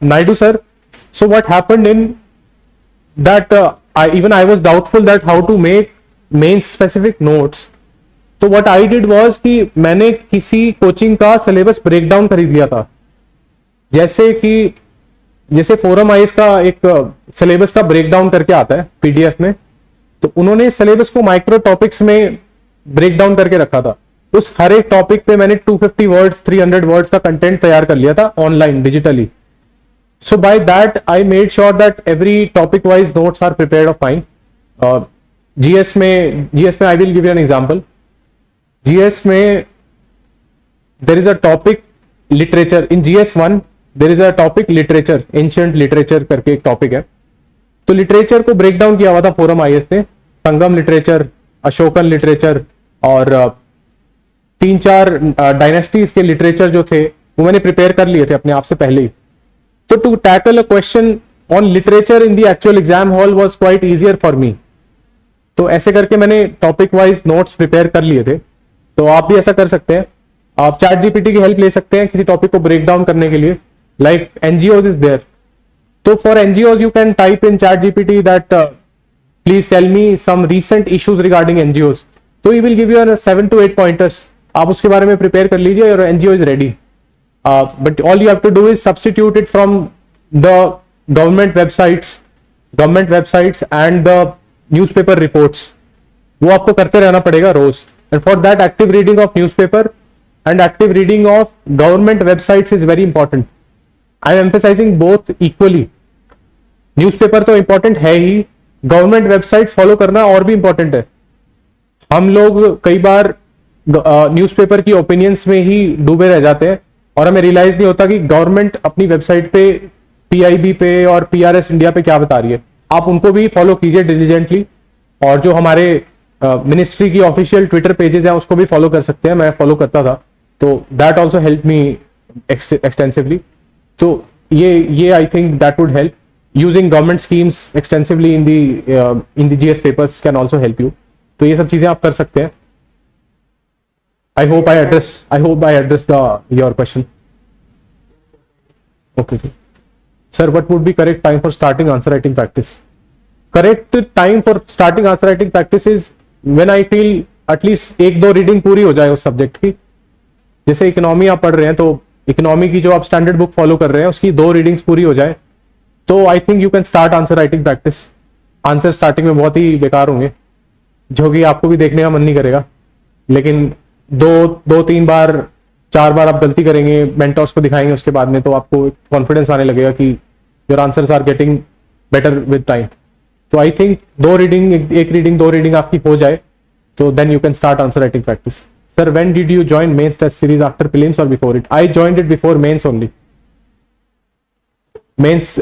Naidu sir, so what happened in that I was doubtful that how to make main specific notes. तो what I did was कि मैंने किसी कोचिंग का सिलेबस ब्रेकडाउन खरीद लिया था, जैसे फोरम आईएएस का एक सिलेबस का ब्रेकडाउन करके आता है पीडीएफ में, तो उन्होंने सिलेबस को माइक्रो टॉपिक्स में ब्रेकडाउन करके रखा था। उस हर एक टॉपिक पे मैंने 250 वर्ड्स 300 वर्ड्स का कंटेंट तैयार कर लिया था online digitally. So by that I made sure that every topic wise notes are prepared of mine. GS में I will give you an example. GS में there is a topic literature in GS1, there is a topic literature, ancient literature करके एक topic है। तो literature को break down किया हुआ था फोरम आईएएस ने, संगम लिटरेचर, अशोकन लिटरेचर और 3-4 डायनेस्टीज के लिटरेचर जो थे वो मैंने प्रिपेयर कर लिए थे अपने आप से पहले ही। तो to tackle a question on literature in the actual exam hall was quite easier for me. तो ऐसे करके मैंने टॉपिक वाइज नोट्स प्रिपेयर कर लिए थे। तो आप भी ऐसा कर सकते हैं, आप चैट जीपीटी की हेल्प ले सकते हैं किसी टॉपिक को ब्रेक डाउन करने के लिए, लाइक एनजीओज इज देयर। तो for NGOs you can type in chat GPT that please tell me some recent issues regarding NGOs, तो he will give you 7 to 8 pointers. आप उसके बारे में प्रिपेयर कर लीजिए और NGO is ready. But all you have to do is substitute it from the government websites and the newspaper reports. वो आपको करते रहना पड़ेगा रोज। And for that active reading of newspaper and active reading of government websites is very important. I am emphasising both equally. Newspaper तो important है ही, government websites follow करना और भी इंपॉर्टेंट है। हम लोग कई बार न्यूज़पेपर की ओपिनियंस में ही डूबे रह जाते हैं और हमें रियलाइज नहीं होता कि गवर्नमेंट अपनी वेबसाइट पे, PIB पे और PRS इंडिया पे क्या बता रही है। आप उनको भी फॉलो कीजिए डिलीजेंटली, और जो हमारे मिनिस्ट्री की ऑफिशियल ट्विटर पेजेस हैं उसको भी फॉलो कर सकते हैं। मैं फॉलो करता था, तो that also help me extensively. तो ये I think that would help. Using government schemes extensively in the GS papers can also help you. तो ये सब चीजें आप कर सकते हैं। I hope I addressed your question. Okay, sir. Sir, what would be correct time for starting answer writing practice? Correct time for starting answer writing practice is when I feel at least 1-2 reading पूरी हो जाए उस subject की। जैसे economy आप पढ़ रहे हैं, तो इकोनॉमी की जो आप स्टैंडर्ड बुक फॉलो कर रहे हैं उसकी 2 रीडिंग्स पूरी हो जाए, तो I think you can start answer writing practice. Answer starting में बहुत ही बेकार होंगे, जो कि आपको भी देखने का मन नहीं करेगा, लेकिन 2-3 बार 4 बार आप गलती करेंगे, मेंटर्स को दिखाएंगे उसके बाद में, तो आपको कॉन्फिडेंस आने लगेगा कि your answers are getting better with time. तो I think 2 reading, 1 reading 2 reading आपकी हो जाए, तो then you can start answer writing practice. Sir, when did you join mains test series, after prelims और before it? I joined it before mains only. Mains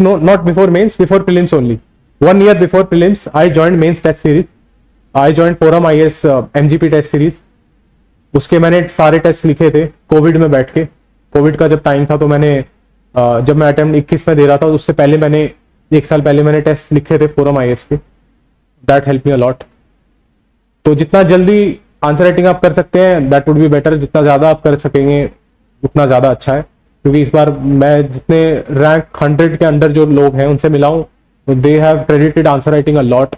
no, not before mains, before prelims only. 1 year before prelims I joined mains test series. I joined forum IAS MGP test series. उसके मैंने सारे test लिखे थे Covid में बैठ के। Covid का जब टाइम था तो मैंने जब मैं अटेम्प्ट 21 में दे रहा था, उससे पहले मैंने 1 साल पहले मैंने टेस्ट लिखे थे फोरम IAS के। That help me a lot. तो जितना जल्दी आंसर राइटिंग आप कर सकते हैं दैट वुड बी बेटर। जितना ज्यादा आप कर सकेंगे उतना ज्यादा अच्छा है, क्योंकि इस बार मैं जितने रैंक 100 के अंडर जो लोग हैं उनसे मिला हूँ, they have credited answer writing a lot.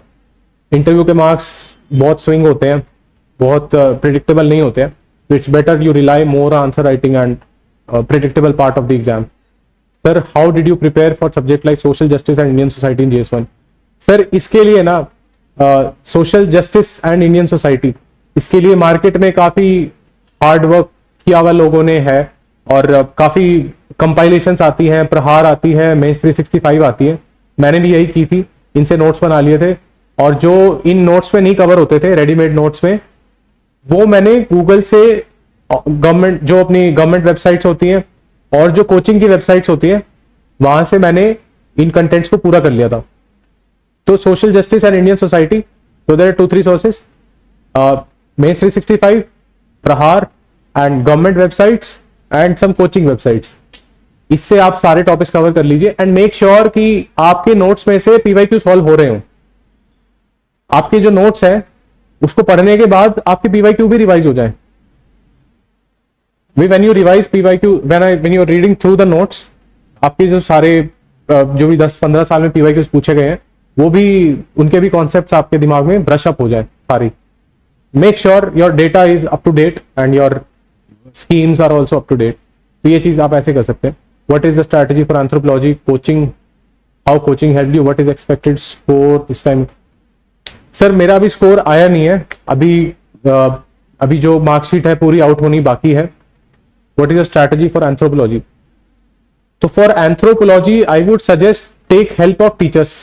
Interview के मार्क्स बहुत स्विंग होते हैं, बहुत प्रिडिक्टेबल नहीं होते हैं। It's better you rely more answer writing and predictable part of the exam. Sir, how did you prepare for subject like social justice and Indian society in GS1? Sir, इसके लिए ना social justice and Indian society, इसके लिए market में काफी hard work किया हुआ लोगों ने है, और काफी कंपाइलेशंस आती हैं, प्रहार आती है, मेंस 365 आती है। मैंने भी यही की थी, इनसे नोट्स बना लिए थे, और जो इन नोट्स में नहीं कवर होते थे रेडीमेड नोट्स में, वो मैंने गूगल से गवर्नमेंट, जो अपनी गवर्नमेंट वेबसाइट्स होती हैं और जो कोचिंग की वेबसाइट्स होती हैं, वहां से मैंने इन कंटेंट्स को पूरा कर लिया था। तो social justice and Indian society, so there are 2-3 sources, mains 365, Prahar, and government websites and some coaching websites. इससे आप सारे टॉपिक्स कवर कर लीजिए एंड मेक श्योर कि आपके नोट्स में से पीवाईक्यू सॉल्व हो रहे हो। आपके जो नोट्स है उसको पढ़ने के बाद आपके पीवाईक्यू भी रिवाइज हो जाए। when you revise PYQ, when you are reading through the notes, आपके जो सारे जो भी 10-15 साल में PYQs पूछे गए हैं वो भी उनके भी कॉन्सेप्ट्स आपके दिमाग में ब्रश अप हो जाए सारी। Make sure your data is up to date and your schemes are also up to date. तो ये चीज आप ऐसे कर सकते हैं। What is the strategy for anthropology coaching, how coaching help you, what is expected score this time. Sir मेरा अभी स्कोर आया नहीं है, अभी जो मार्कशीट है पूरी आउट होनी बाकी है। What is the strategy for anthropology? So for anthropology, I would suggest take help of teachers.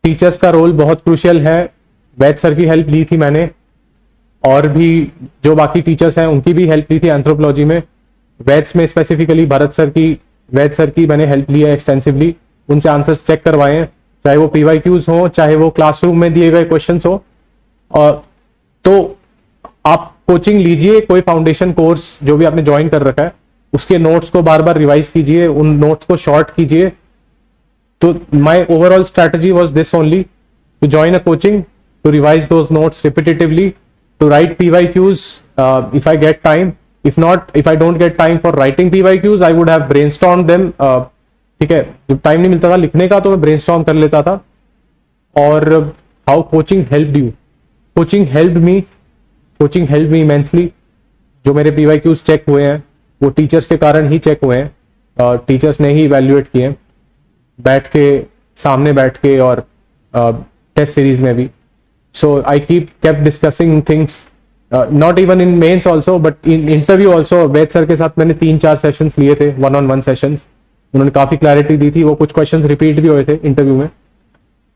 Teachers का रोल बहुत क्रूशियल है। वैद सर की हेल्प ली थी मैंने, और भी जो बाकी टीचर्स हैं उनकी भी हेल्प ली थी एंथ्रोपोलॉजी में। वैद्स में स्पेसिफिकली वैद सर की मैंने हेल्प ली है एक्सटेंसिवली। उनसे आंसर्स चेक करवाए हैं, चाहे वो PYQs हो, चाहे वो क्लासरूम में दिए गए क्वेश्चंस हो। और तो आप कोचिंग लीजिए, कोई फाउंडेशन कोर्स जो भी आपने ज्वाइन कर रखा है उसके नोट्स को बार बार रिवाइज कीजिए, उन नोट्स को शॉर्ट कीजिए। तो my overall strategy was this only, to join a coaching, to revise those notes repetitively, to write PYQs if I get time. If not, if I don't get time for writing PYQs, I would have brainstormed them. ठीक है, जब time नहीं मिलता था लिखने का तो मैं ब्रेनस्टॉर्म कर लेता था। और how coaching helped you? Coaching help me immensely. जो मेरे PYQs चेक हुए हैं वो टीचर्स के कारण ही चेक हुए हैं, टीचर्स ने ही इवैल्यूएट किए हैं बैठ के, सामने बैठ के, और टेस्ट सीरीज में भी। So I kept discussing things, not even in mains also but in interview also. Vaid sir के साथ मैंने 3-4 सेशंस लिए थे, 1-on-1 सेशंस। उन्होंने काफी क्लैरिटी दी थी, वो कुछ क्वेश्चंस रिपीट भी हुए थे इंटरव्यू में।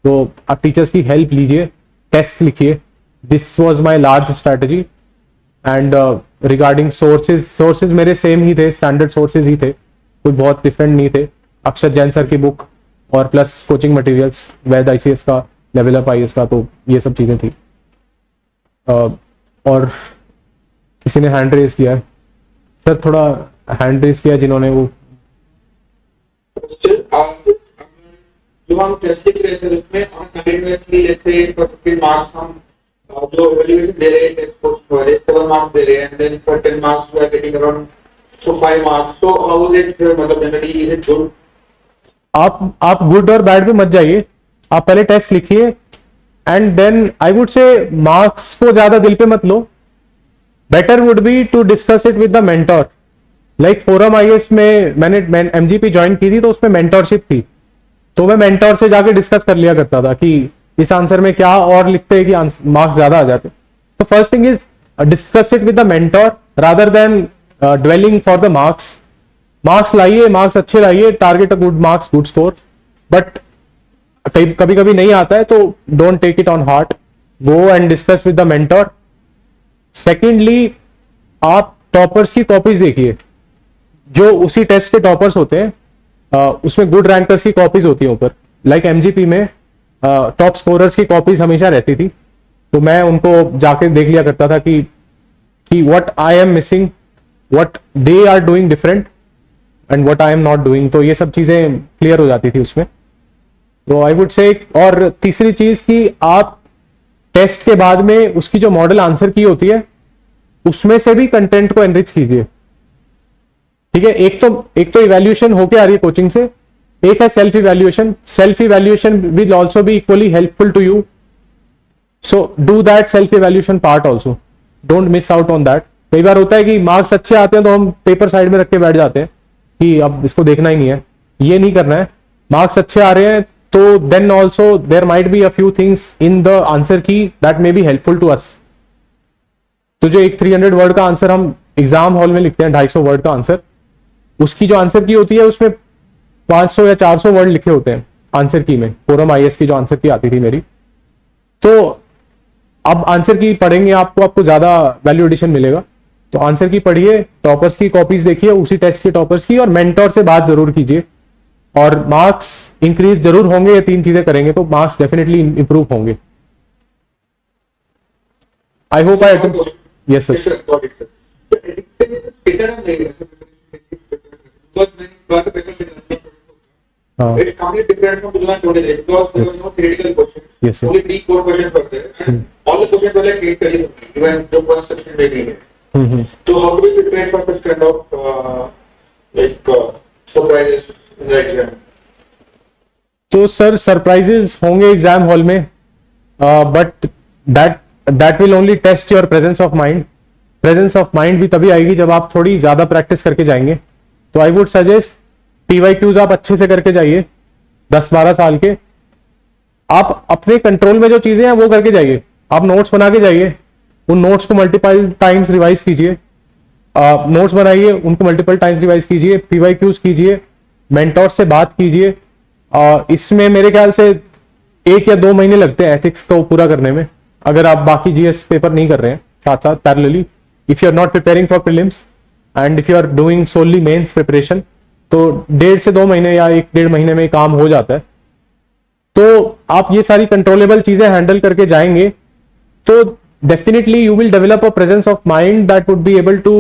तो आप टीचर्स की हेल्प लीजिए, टेस्ट लिखिए। This was my large strategy. And regarding sources मेरे सेम ही थे, स्टैंडर्ड सोर्सेज ही थे, कोई बहुत डिफरेंट नहीं थे। अक्षर जैन सर की बुक और प्लस कोचिंग मटेरियल्स, वैद ICS का, लेवल अप IAS का, तो ये सब चीजें थी। और किसी ने हैंड रेज किया है सर, थोड़ा हैंड रेज किया जिन्होंने वो जो हम टेस्टिंग रहते हैं उसमें हम कंटिन्यूअसली लेते हैं, तो फिर मार्क्स हम जो एवेल्युएशन दे रहे हैं टेस्ट कोर्स पर 7 मार्क्स दे रहे हैं, and then for 10 marks we are getting around 5 marks. So how is it, मतलब जनरली इज इट गुड? आप गुड और बैड पे मत जाइए, आप पहले टेस्ट लिखिए and then I would say marks को ज्यादा दिल पे मत लो। Better would be to discuss it with the mentor. Like forum IAS में मैंने MGP ज्वाइन की थी, तो उसमें मेंटरशिप थी, तो मैं मेंटर से जाके डिस्कस कर लिया करता था कि इस आंसर में क्या और लिखते हैं कि मार्क्स ज्यादा आ जाते। तो first thing is discuss it with the mentor rather than dwelling for the marks. Marks लाइए, मार्क्स अच्छे लाइए, target a good marks, good score. But कभी कभी नहीं आता है तो don't take it on heart, go and discuss with the mentor. Secondly, आप टॉपर्स की कॉपीज देखिए, जो उसी टेस्ट के टॉपर्स होते हैं उसमें गुड रैंकर्स की कॉपीज होती है ऊपर। लाइक MGP में टॉप स्कोरर्स की कॉपीज हमेशा रहती थी, तो मैं उनको जाके देख लिया करता था कि what I am missing, what they are doing different and what I am not doing. तो ये सब चीजें क्लियर हो जाती थी उसमें। तो आई वुड से, और तीसरी चीज कि आप टेस्ट के बाद में उसकी जो मॉडल आंसर की होती है उसमें से भी कंटेंट को एनरिच कीजिए। ठीक है, एक तो इवैल्यूएशन होके आ रही है कोचिंग से, एक है self evaluation. Self evaluation will also be equally helpful to you, so do that self evaluation part also, don't miss out on that. कई बार होता है कि मार्क्स अच्छे आते हैं तो हम पेपर साइड में रख के बैठ जाते हैं कि अब इसको देखना ही नहीं है, ये नहीं करना है। मार्क्स अच्छे आ रहे हैं तो then also there might be a few things in the answer key that may be helpful to us. तो जो एक 300 वर्ड का आंसर हम एग्जाम हॉल में लिखते हैं, 250 वर्ड का आंसर, उसकी जो आंसर की होती है उसमें 500 या 400 वर्ड लिखे होते हैं आंसर की में। फोरम IAS की जो आंसर की आती थी मेरी, तो अब आंसर की पढ़ेंगे आपको ज्यादा वैल्यू एडिशन मिलेगा। तो आंसर की पढ़िए, टॉपर्स की कॉपीज देखिए, उसी टेस्ट के टॉपर्स की, और मेंटर से बात जरूर कीजिए। और मार्क्स इंक्रीज जरूर होंगे, ये 3 चीजें करेंगे तो मार्क्स डेफिनेटली इंप्रूव होंगे। I hope yes sir. the paper हाँ, it's completely different from 2023 because there was no theoretical question. Yes, sir. Only 3 core questions were there. And all the questions were like case studies only, even the first section making it. So how do we prepare for such kind of surprises in the exam? तो sir surprises होंगे exam hall में, but that will only test your presence of mind. Presence of mind भी तभी आएगी जब आप थोड़ी ज्यादा प्रैक्टिस करके जाएंगे. तो आई वुड सजेस्ट PYQs आप अच्छे से करके जाइए. 10-12 साल के आप अपने कंट्रोल में जो चीजें हैं वो करके जाइए. आप नोट्स बना के जाइए, उन नोट्स को मल्टीपल टाइम्स रिवाइज कीजिए. नोट्स बनाइए, उनको मल्टीपल टाइम्स रिवाइज कीजिए, PYQs कीजिए, मेंटोर से बात कीजिए. इसमें मेरे ख्याल से 1 या 2 महीने लगते हैं एथिक्स को पूरा करने में, अगर आप बाकी GS पेपर नहीं कर रहे हैं साथ साथ parallelly. If you are not preparing for prelims and if you are doing solely mains preparation, तो 1.5 से 2 महीने या 1-1.5 महीने में काम हो जाता है. तो आप ये सारी कंट्रोलेबल चीजें हैंडल करके जाएंगे तो definitely you will develop a presence of mind that would be able to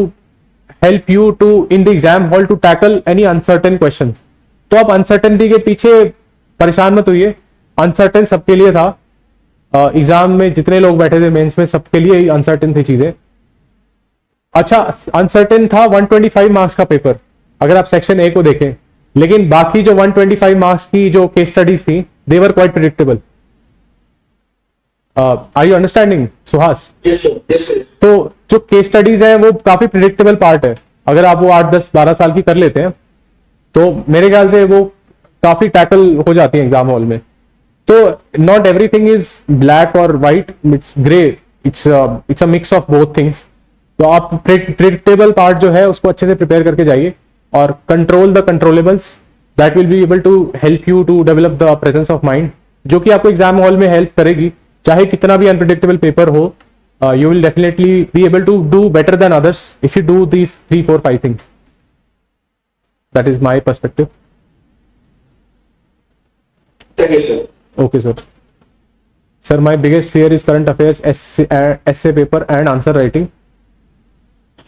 help you to in the exam hall to tackle any uncertain questions. तो आप अनसर्टेनिटी के पीछे परेशान मत होइए. अनसर्टेन सबके लिए था. एग्जाम में जितने लोग बैठे थे मेंस में, सबके लिए अनसर्टेन थी चीजें. अच्छा, अनसर्टेन था 125 मार्क्स का पेपर अगर आप सेक्शन ए को देखें, लेकिन बाकी जो 125 मार्क्स की जो केस स्टडीज थी they were quite predictable. Are you understanding Suhas? Yes, sir. Yes, sir. तो जो केस स्टडीज है वो काफी प्रिडिक्टेबल पार्ट है. अगर आप वो 8-10-12 साल की कर लेते हैं तो मेरे ख्याल से वो काफी टैकल हो जाती है एग्जाम हॉल में. तो नॉट एवरीथिंग इज ब्लैक और white, it's grey, it's a mix of both things. तो आप प्रिडिक्टेबल पार्ट जो है उसको अच्छे से प्रिपेयर करके जाइए और control the controllables. That will be able to help you to develop the presence of mind, जो कि आपको एग्जाम हॉल में हेल्प करेगी. चाहे कितना भी अनप्रिडिक्टेबल पेपर हो, you will definitely be able to do better than others if you do these 3, 4, 5 things. That is my perspective. Thank you, sir. Okay, sir. Sir, my biggest fear is current affairs, essay paper and answer writing.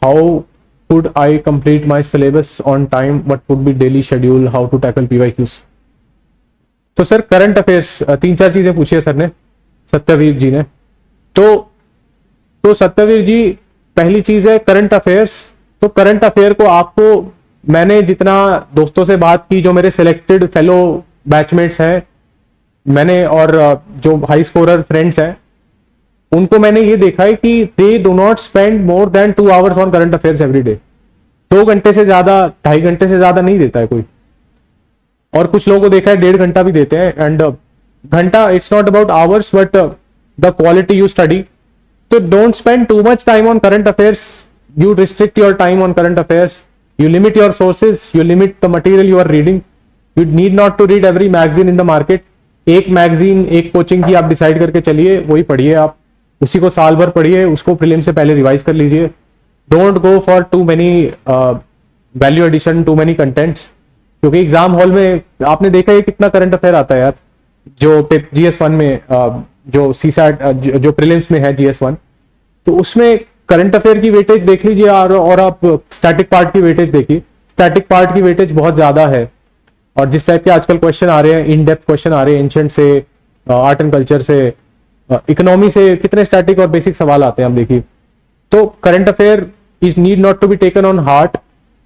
How could I complete my syllabus on time? What would be daily schedule? How to tackle PYQs? तो sir current affairs 3-4 चीजें पूछी है sir ने, सत्यवीर जी ने. तो सत्यवीर जी, पहली चीज है करंट अफेयर्स. तो करंट अफेयर को आपको, मैंने जितना दोस्तों से बात की जो मेरे सिलेक्टेड फेलो बैचमेट्स हैं, मैंने और जो हाई स्कोरर फ्रेंड्स हैं, उनको मैंने ये देखा है कि they do not spend more than 2 hours on current affairs every day. 2 घंटे से ज्यादा, 2.5 घंटे से ज्यादा नहीं देता है कोई. और कुछ लोगों को देखा है 1.5 घंटा भी देते हैं. एंड घंटा, it's not about hours but the quality you study. So don't spend too much time on current affairs. You restrict your time on current affairs. You limit your sources. You limit the material you are reading. You need not to read every magazine in the market. एक magazine, एक coaching की आप decide करके चलिए, वही पढ़िए आप. उसी को साल भर पढ़िए, उसको प्रीलिम से पहले रिवाइज कर लीजिए. Don't go for too many value addition, too many contents. क्योंकि एग्जाम हॉल में आपने देखा है कितना करंट अफेयर आता है यार. जो GS1 में जो CSAT जो प्रीलिम्स में है GS1, तो उसमें करंट अफेयर की वेटेज देख लीजिए और आप स्टैटिक पार्ट की वेटेज देखिए. स्टैटिक पार्ट की वेटेज बहुत ज्यादा है. और जिस टाइप के आजकल क्वेश्चन आ रहे हैं, इन डेप्थ क्वेश्चन आ रहे हैं, एंशिएंट से, आर्ट एंड कल्चर से, इकोनॉमी से, कितने स्टैटिक और बेसिक सवाल आते हैं आप देखिए. तो current affair is need not to be taken on heart.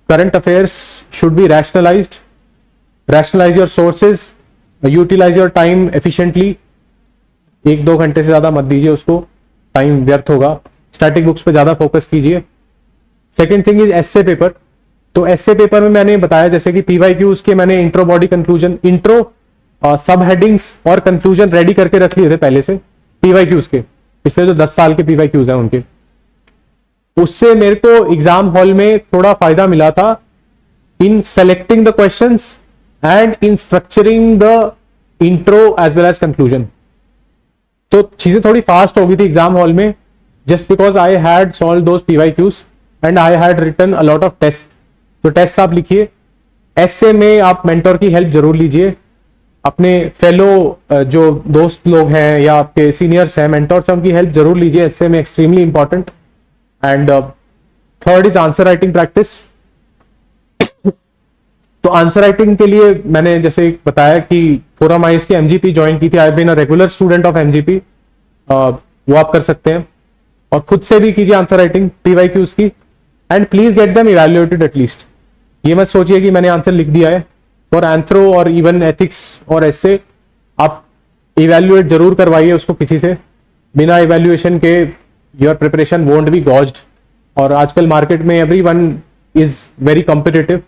Current affairs should be rationalised. Rationalise your sources, utilise your time efficiently. 1-2 घंटे से ज्यादा मत दीजिए उसको, टाइम व्यर्थ होगा. स्टैटिक बुक्स पे ज्यादा फोकस कीजिए. Second thing is essay paper. तो एस्से पेपर में मैंने बताया जैसे कि PYQs के मैंने इंट्रो, बॉडी, कंक्लूजन, इंट्रो, सब हेडिंग्स और कंक्लूजन रेडी करके रख लिए थे पहले से PYQs के. पिछले जो 10 साल के PYQs हैं उनके, उससे मेरे को एग्जाम हॉल में थोड़ा फायदा मिला था in selecting the questions and in structuring the intro as well as conclusion. तो चीजें थोड़ी फास्ट हो गई थी एग्जाम हॉल में, just because I had solve those PYQs and I had written a lot of test. तो test आप लिखिए. एस्से में आप मेंटर की हेल्प जरूर लीजिए. अपने फेलो जो दोस्त लोग हैं या आपके सीनियर्स हैं, मेंटर्स हैं, उनकी हेल्प जरूर लीजिए. एस्से में extremely important. And third is answer writing practice. तो आंसर राइटिंग के लिए मैंने जैसे बताया कि फोरम आईएस की एमजीपी ज्वाइन की थी, I been a regular student of MGP, वो आप कर सकते हैं और खुद से भी कीजिए आंसर राइटिंग पीवाईक्यूज की, and please get them evaluated at least. ये मत सोचिए कि मैंने आंसर लिख दिया है। फॉर एंथ्रो और इवन एथिक्स और ऐसे आप इवैल्यूएट जरूर करवाइए उसको किसी से, बिना इवैल्यूएशन के योर प्रिपरेशन वोंट बी गॉज्ड। और आजकल मार्केट में एवरीवन इज वेरी कॉम्पिटिटिव,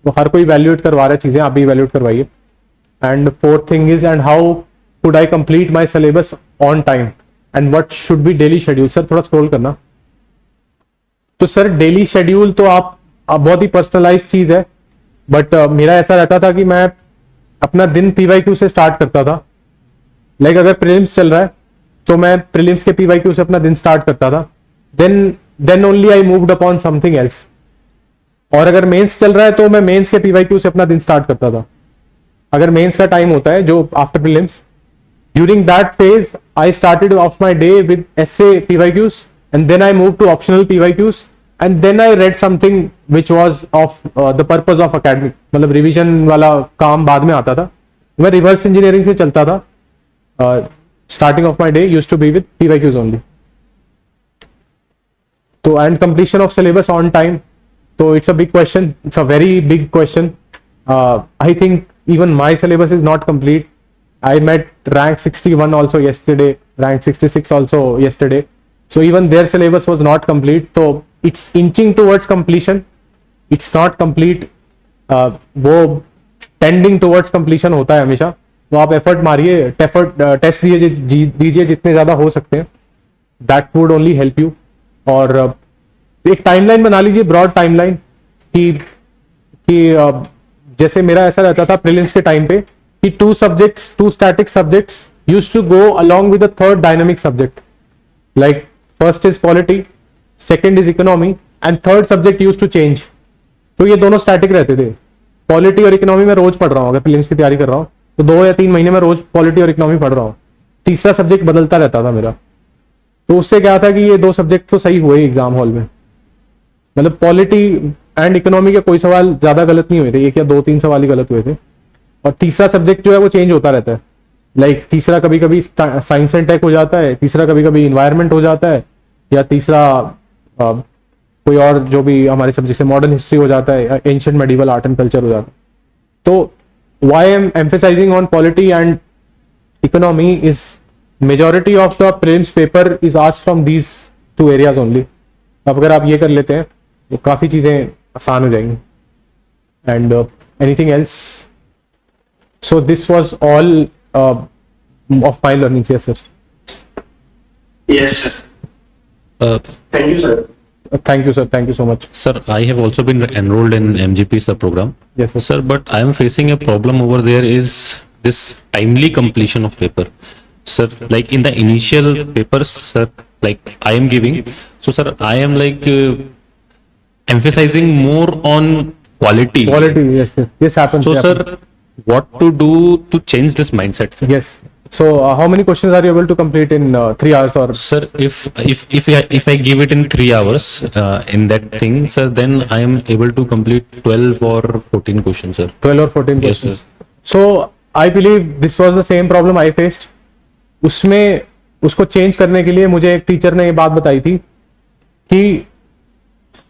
तो हर कोई इवैल्यूएट करवा रहा है चीजें, आप भी इवैल्यूएट करवाइए। And fourth thing is, and how could I complete my syllabus on time and what should be daily schedule. Sir थोड़ा स्क्रॉल करना। तो सर डेली शेड्यूल तो आप बहुत ही पर्सनलाइज चीज है, बट मेरा ऐसा रहता था कि मैं अपना दिन पीवाईक्यू से स्टार्ट करता था। लाइक अगर प्रीलिम्स चल रहा है तो मैं प्रीलिम्स के पीवाईक्यू से अपना दिन स्टार्ट करता था, then only I moved upon something else. और अगर मेंस चल रहा है तो मैं मेंस के पीवाईक्यू से अपना दिन स्टार्ट करता था। अगर मेंस का टाइम होता है जो after prelims, during that phase I started off my day with SA PYQs and then I move to optional PYQs and then I read something which was of the purpose of academic, मतलब revision वाला काम बाद में आता था। मैं reverse engineering से चलता था। Starting of my day used to be with PYQs only. तो and completion of syllabus on time, so it's a big question, it's a very big question. I think even my syllabus is not complete. I met rank 61 also yesterday, rank 66 also yesterday, so even their syllabus was not complete, so it's inching towards completion, it's not complete. वो tending towards completion होता है हमेशा। तो आप effort मारिए, test दीजिए जितने ज्यादा हो सकते हैं, that would only help you। और एक टाइमलाइन बना लीजिए, ब्रॉड टाइमलाइन कि जैसे मेरा ऐसा रहता था प्रीलिम्स के टाइम पे कि two static subjects used to go along with the third dynamic subject. Like first is polity, second is economy and third subject used to change. तो ये दोनों स्टैटिक रहते थे। पॉलिटी और इकोनॉमी में रोज पढ़ रहा हूँ, अगर प्रीलिम्स की तैयारी कर रहा हूँ तो 2 या 3 महीने में रोज पॉलिटी और इकोनॉमी पढ़ रहा हूँ। तीसरा सब्जेक्ट बदलता रहता था मेरा। तो उससे क्या था कि ये 2 सब्जेक्ट तो सही हुए एग्जाम हॉल में, मतलब पॉलिटी एंड इकोनॉमी के कोई सवाल ज्यादा गलत नहीं हुए थे, 1 या 2-3 सवाल ही गलत हुए थे। और तीसरा सब्जेक्ट जो है वो चेंज होता रहता है। लाइक तीसरा कभी कभी साइंस एंड टेक हो जाता है, तीसरा कभी कभी इन्वायरमेंट हो जाता है, या तीसरा कोई और जो भी हमारे सब्जेक्ट है, मॉडर्न हिस्ट्री हो जाता है, ancient medieval art and culture हो जाता है। तो why I am emphasizing on polity and economy is majority of the prelims paper is asked from these 2 areas only. अब अगर आप ये कर लेते हैं तो काफी चीजें आसान हो जाएंगी। And anything else? So this was all of my learning. Yes sir. Yes, sir. Thank you, sir. Thank you sir, thank you so much. Sir, I have also been enrolled in MGP sir program. Yes sir. Sir, but I am facing a problem over there is this timely completion of paper. Sir, like in the initial papers, sir, like I am giving, so sir, I am like emphasizing more on quality. Quality, yes, yes, this happens. So this sir, happens. what to do to change this mindset, sir? Yes. So how many questions are you able to complete in 3 hours or? Sir, if I give it in 3 hours in that thing, sir, then I am able to complete 12 or 14 questions, sir. 12 or 14 Yes, questions. So I believe this was the same problem I faced. उसमें उसको change करने के लिए मुझे एक teacher ने ये बात बताई थी कि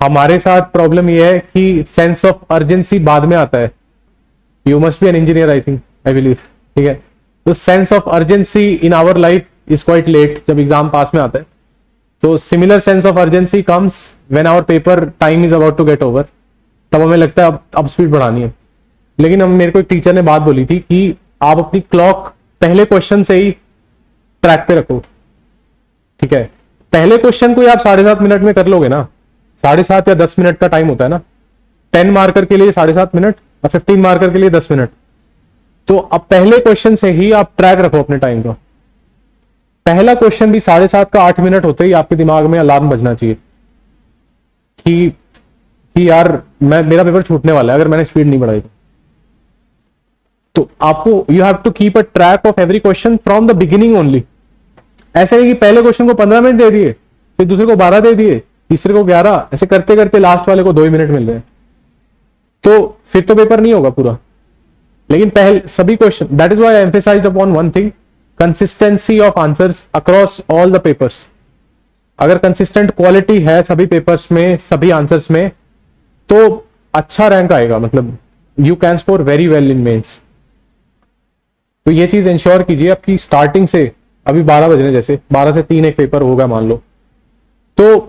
हमारे साथ प्रॉब्लम ये है कि सेंस ऑफ अर्जेंसी बाद में आता है। You must be an engineer, I think, I believe, ठीक है। तो sense of urgency in our life is quite late, जब एग्जाम पास में आता है। तो similar sense of urgency comes when our paper time is about to get over, तब हमें लगता है अब स्पीड बढ़ानी है। लेकिन हम मेरे को एक टीचर ने बात बोली थी कि आप अपनी क्लॉक पहले क्वेश्चन से ही ट्रैक पे रखो, ठीक है। पहले क्वेश्चन को ही आप 7.5 मिनट में कर लोगे ना, 7.5 या 10 मिनट का टाइम होता है ना, 10 मार्कर के लिए 7.5 मिनट और 15 मार्कर के लिए 10 मिनट। तो अब पहले क्वेश्चन से ही आप ट्रैक रखो अपने टाइम का। पहला क्वेश्चन भी 7.5 का 8 मिनट होते ही आपके दिमाग में अलार्म बजना चाहिए कि यार मेरा पेपर छूटने वाला है अगर मैंने स्पीड नहीं बढ़ाई। तो आपको you have to keep a track of every question from the beginning only. ऐसा नहीं कि पहले क्वेश्चन को 15 मिनट दे दिए, फिर दूसरे को 12 दे दिए, तीसरे को 11, ऐसे करते करते लास्ट वाले को 2 ही मिनट मिल रहे हैं। तो फिर तो पेपर नहीं होगा पूरा। लेकिन पहले सभी question, that is why I emphasised upon one thing, consistency of answers across all the papers. अगर कंसिस्टेंट क्वालिटी है सभी पेपर्स में, सभी आंसर्स में, तो अच्छा रैंक आएगा, मतलब you can score very well in mains. तो ये चीज इंश्योर कीजिए आपकी स्टार्टिंग से। अभी 12 बज रहे हैं, जैसे 12 से 3 एक पेपर होगा मान लो, तो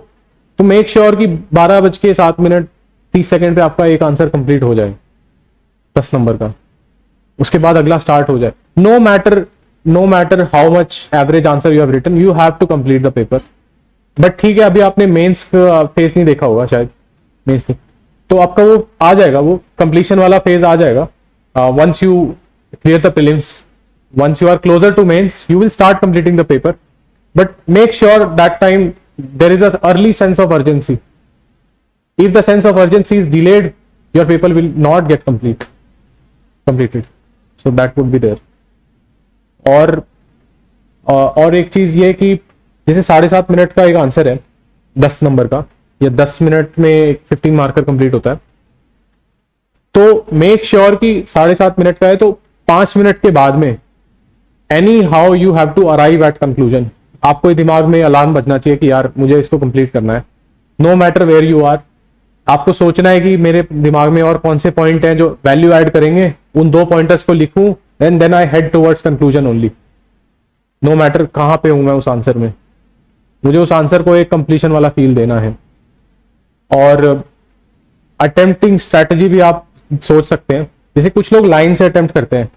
मेक श्योर कि 12:07 30 सेकंड पे आपका एक आंसर कंप्लीट हो जाए 10 नंबर का, उसके बाद अगला स्टार्ट हो जाए। No matter how much average answer you have written, you have to complete the paper. But ठीक है, अभी आपने मेंस फेज नहीं देखा होगा शायद, मेंस नहीं, तो आपका वो आ जाएगा, वो कंप्लीशन वाला फेज आ जाएगा। Once you clear the prelims, once you are closer to mains, you will start completing the paper, but make sure that time there is an early sense of urgency. If the sense of urgency is delayed, your paper will not get completed. So that would be there. और एक चीज ये कि जैसे 7.5 minute का एक answer है 10 number का, या 10 मिनट में 15 मार्कर कंप्लीट होता है, तो मेक श्योर कि 7.5 मिनट का है तो 5 मिनट के बाद में anyhow you have to arrive at conclusion. आपको दिमाग में अलार्म बजना चाहिए कि यार मुझे इसको कंप्लीट करना है। No matter where you are, आपको सोचना है कि मेरे दिमाग में और कौन से पॉइंट हैं जो वैल्यू ऐड करेंगे, उन 2 पॉइंटर्स को लिखूं and then I head towards conclusion only. No matter कहां पे हूं मैं उस आंसर में, मुझे उस आंसर को एक कंप्लीशन वाला फील देना है। और अटेम्प्टिंग स्ट्रैटेजी भी आप सोच सकते हैं, जैसे कुछ लोग लाइन से अटेम्प्ट करते हैं,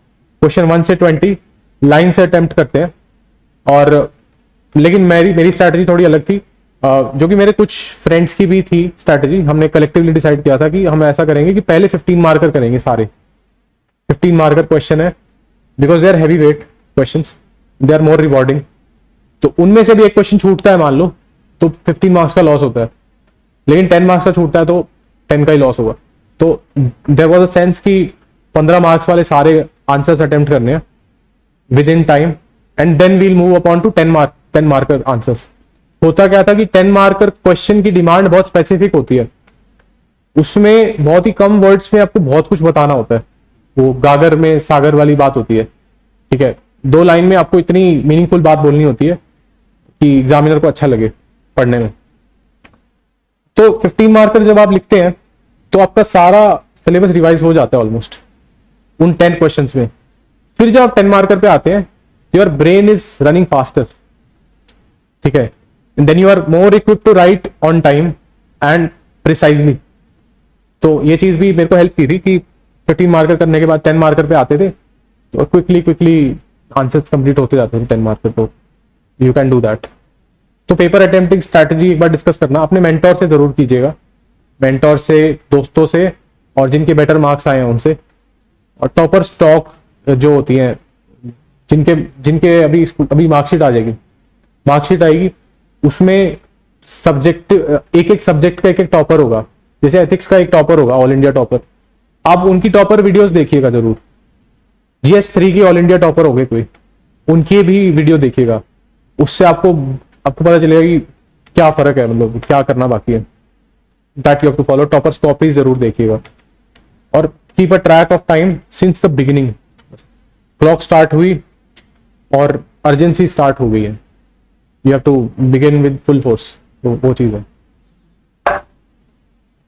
क्वेश्चन 1 से 20 लाइन से अटेम्प्ट करते हैं, और लेकिन मेरी स्ट्रैटेजी थोड़ी अलग थी, जो कि मेरे कुछ फ्रेंड्स की भी थी स्ट्रैटेजी। हमने कलेक्टिवली डिसाइड किया था कि हम ऐसा करेंगे कि पहले 15 मार्कर करेंगे, सारे 15 मार्कर क्वेश्चन है, because they are heavy weight questions, they are more rewarding. तो उनमें से भी एक क्वेश्चन छूटता है मान लो, तो 15 मार्क्स का लॉस होता है, लेकिन 10 मार्क्स का छूटता है तो 10 का ही लॉस होगा। तो देयर वाज अ सेंस कि 15 मार्क्स वाले सारे आंसर्स अटेम्प्ट करने हैं within time, and then we'll move upon to 10 marker answers. होता क्या था कि 10 मार्कर क्वेश्चन की डिमांड बहुत स्पेसिफिक होती है, उसमें बहुत ही कम वर्ड्स में आपको बहुत कुछ बताना होता है, वो गागर में सागर वाली बात होती है, ठीक है। 2 लाइन में आपको इतनी मीनिंगफुल बात बोलनी होती है कि एग्जामिनर को अच्छा लगे पढ़ने में। तो 15 मार्कर जब आप लिखते हैं तो आपका सारा सिलेबस रिवाइज हो जाता है ऑलमोस्ट उन 10 क्वेश्चंस में। फिर जब आप 10 मार्कर पे आते हैं, your brain is running faster, ठीक है, then you are more equipped to write on time and precisely. तो ये चीज भी मेरे को हेल्प की थी कि 15 मार्कर करने के बाद 10 मार्कर पे आते थे तो क्विकली आंसर्स कंप्लीट होते जाते थे 10 मार्कर, तो यू कैन डू दैट। तो पेपर अटेम्प्टिंग स्ट्रैटेजी एक बार डिस्कस करना, अपने मेंटोर से जरूर कीजिएगा, मेंटोर से, दोस्तों से, और जिनके बेटर मार्क्स आए हैं उनसे। और टॉपर स्टॉक जो होती हैं, जिनके अभी मार्कशीट आ जाएगी, मार्कशीट आएगी, उसमें सब्जेक्ट, एक सब्जेक्ट का एक टॉपर होगा, जैसे एथिक्स का एक टॉपर होगा, ऑल इंडिया टॉपर। आप उनकी टॉपर वीडियोस देखिएगा जरूर। GS3 की ऑल इंडिया टॉपर हो गए कोई, उनकी भी वीडियो देखिएगा, उससे आपको पता चलेगा कि क्या फर्क है, मतलब क्या करना बाकी है। That you have to follow. Toppers copy जरूर देखिएगा, और keep a track of time since the beginning. Clock start हुई और अर्जेंसी स्टार्ट हो गई है, you have to begin with full force. तो वो चीज है,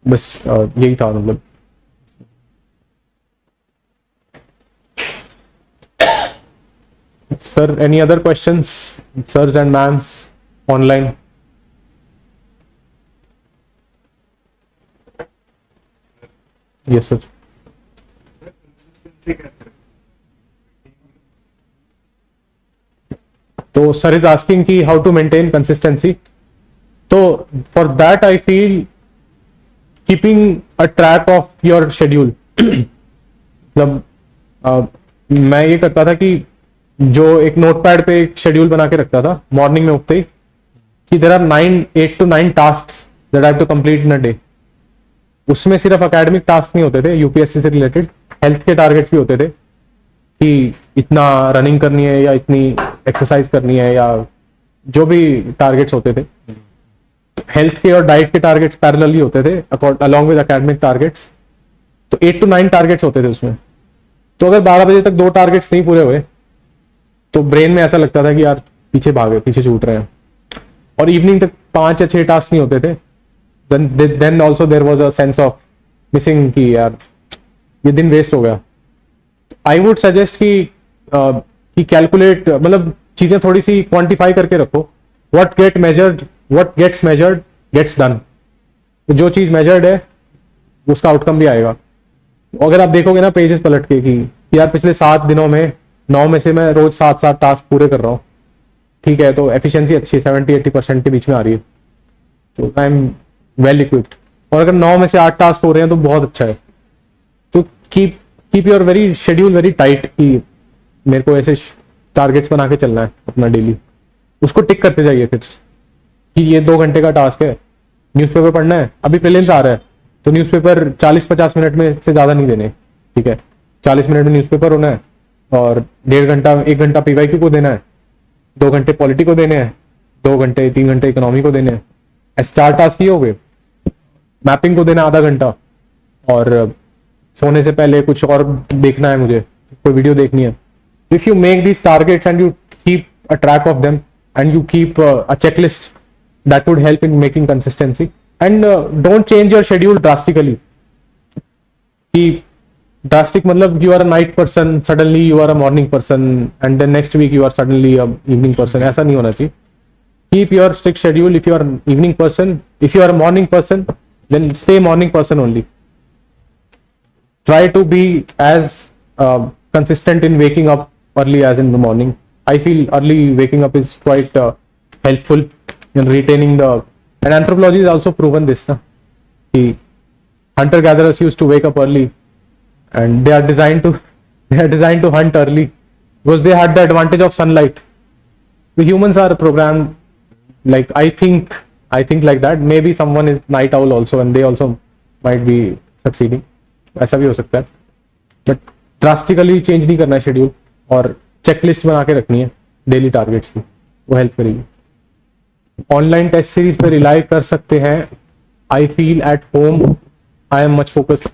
बस यही था मतलब। Sir, any other questions, sirs and ma'ams online? Yes, sir. So, sir is asking ki how to maintain consistency. So, for that I feel keeping a track of your schedule. मतलब मैं ये करता था कि जो एक नोटपैड पे एक शेड्यूल बना के रखता था मॉर्निंग में उठते ही, कि there are 8 to 9 tasks that I have to complete in a day. उसमें सिर्फ एकेडमिक टास्क नहीं होते थे, यूपीएससी से रिलेटेड हेल्थ के टारगेट्स भी होते थे कि इतना रनिंग करनी है या इतनी एक्सरसाइज करनी है, या जो भी टारगेट्स होते थे। हेल्थ के और डाइट के टारगेट्स पैरेलली होते थे अलॉन्ग विद एकेडमिक टारगेट्स। तो 8 to 9 टारगेट्स होते थे उसमें। तो अगर 12 बजे तक 2 टारगेट्स नहीं पूरे हुए तो ब्रेन में ऐसा लगता था कि यार पीछे भागे, पीछे छूट रहे हैं, और इवनिंग तक 5 या 6 टास्क नहीं होते थे, then also there was a sense of missing कि यार ये दिन वेस्ट हो गया। आई वुड सजेस्ट कि कैलकुलेट, मतलब चीजें थोड़ी सी क्वांटिफाई करके रखो। What gets measured gets done. जो चीज मेजर्ड है उसका आउटकम भी आएगा। अगर आप देखोगे ना पेजेस पलट के कि यार पिछले 7 दिनों में 9 में से मैं रोज 7 टास्क पूरे कर रहा हूँ, ठीक है, तो एफिशिएंसी अच्छी है, 70-80% के बीच में आ रही है, तो आई एम वेल इक्विप्ड। और अगर 9 में से 8 टास्क हो रहे हैं तो बहुत अच्छा है। तो keep your very schedule very tight कि मेरे को ऐसे टारगेट्स बना के चलना है अपना डेली, उसको टिक करते जाइए फिर कि ये 2 घंटे का टास्क है, न्यूज़पेपर पढ़ना है, अभी प्रीलिम्स आ रहा है तो न्यूज़पेपर 40-50 मिनट में से ज्यादा नहीं देने, ठीक है, 40 मिनट में न्यूज़पेपर होना है और 1.5 घंटा 1 घंटा पीवाईक्यू को देना है, 2 घंटे पॉलिटी को देने हैं, 2 घंटे 3 घंटे इकोनॉमी को देने हैं। ऐसे 4 टास्क ही हो गए। मैपिंग को देना आधा घंटा, और सोने से पहले कुछ और देखना है, मुझे कोई वीडियो देखनी है। If you make these targets and you keep a track of them and you keep a checklist, that would help in making consistency. And don't change your schedule drastically. कि drastic मतलब you are a night person, suddenly you are a morning person, and then next week you are suddenly a evening person. ऐसा नहीं होना चाहिए। Keep your strict schedule. If you are an evening person, if you are a morning person, then stay morning person only. Try to be as consistent in waking up early as in the morning. I feel early waking up is quite helpful in retaining the, and anthropology has also proven this na, कि hunter gatherers used to wake up early and they are designed to hunt early because they had the advantage of sunlight. The humans are programmed like, I think like that. Maybe someone is night owl also and they also might be succeeding. ऐसा भी हो सकता है, but drastically change नहीं करना है schedule, और checklist बना के रखनी है डेली टारगेट्स की, वो हेल्प करेगी। ऑनलाइन टेस्ट सीरीज पे रिलाई कर सकते हैं। I feel at home I am much focused.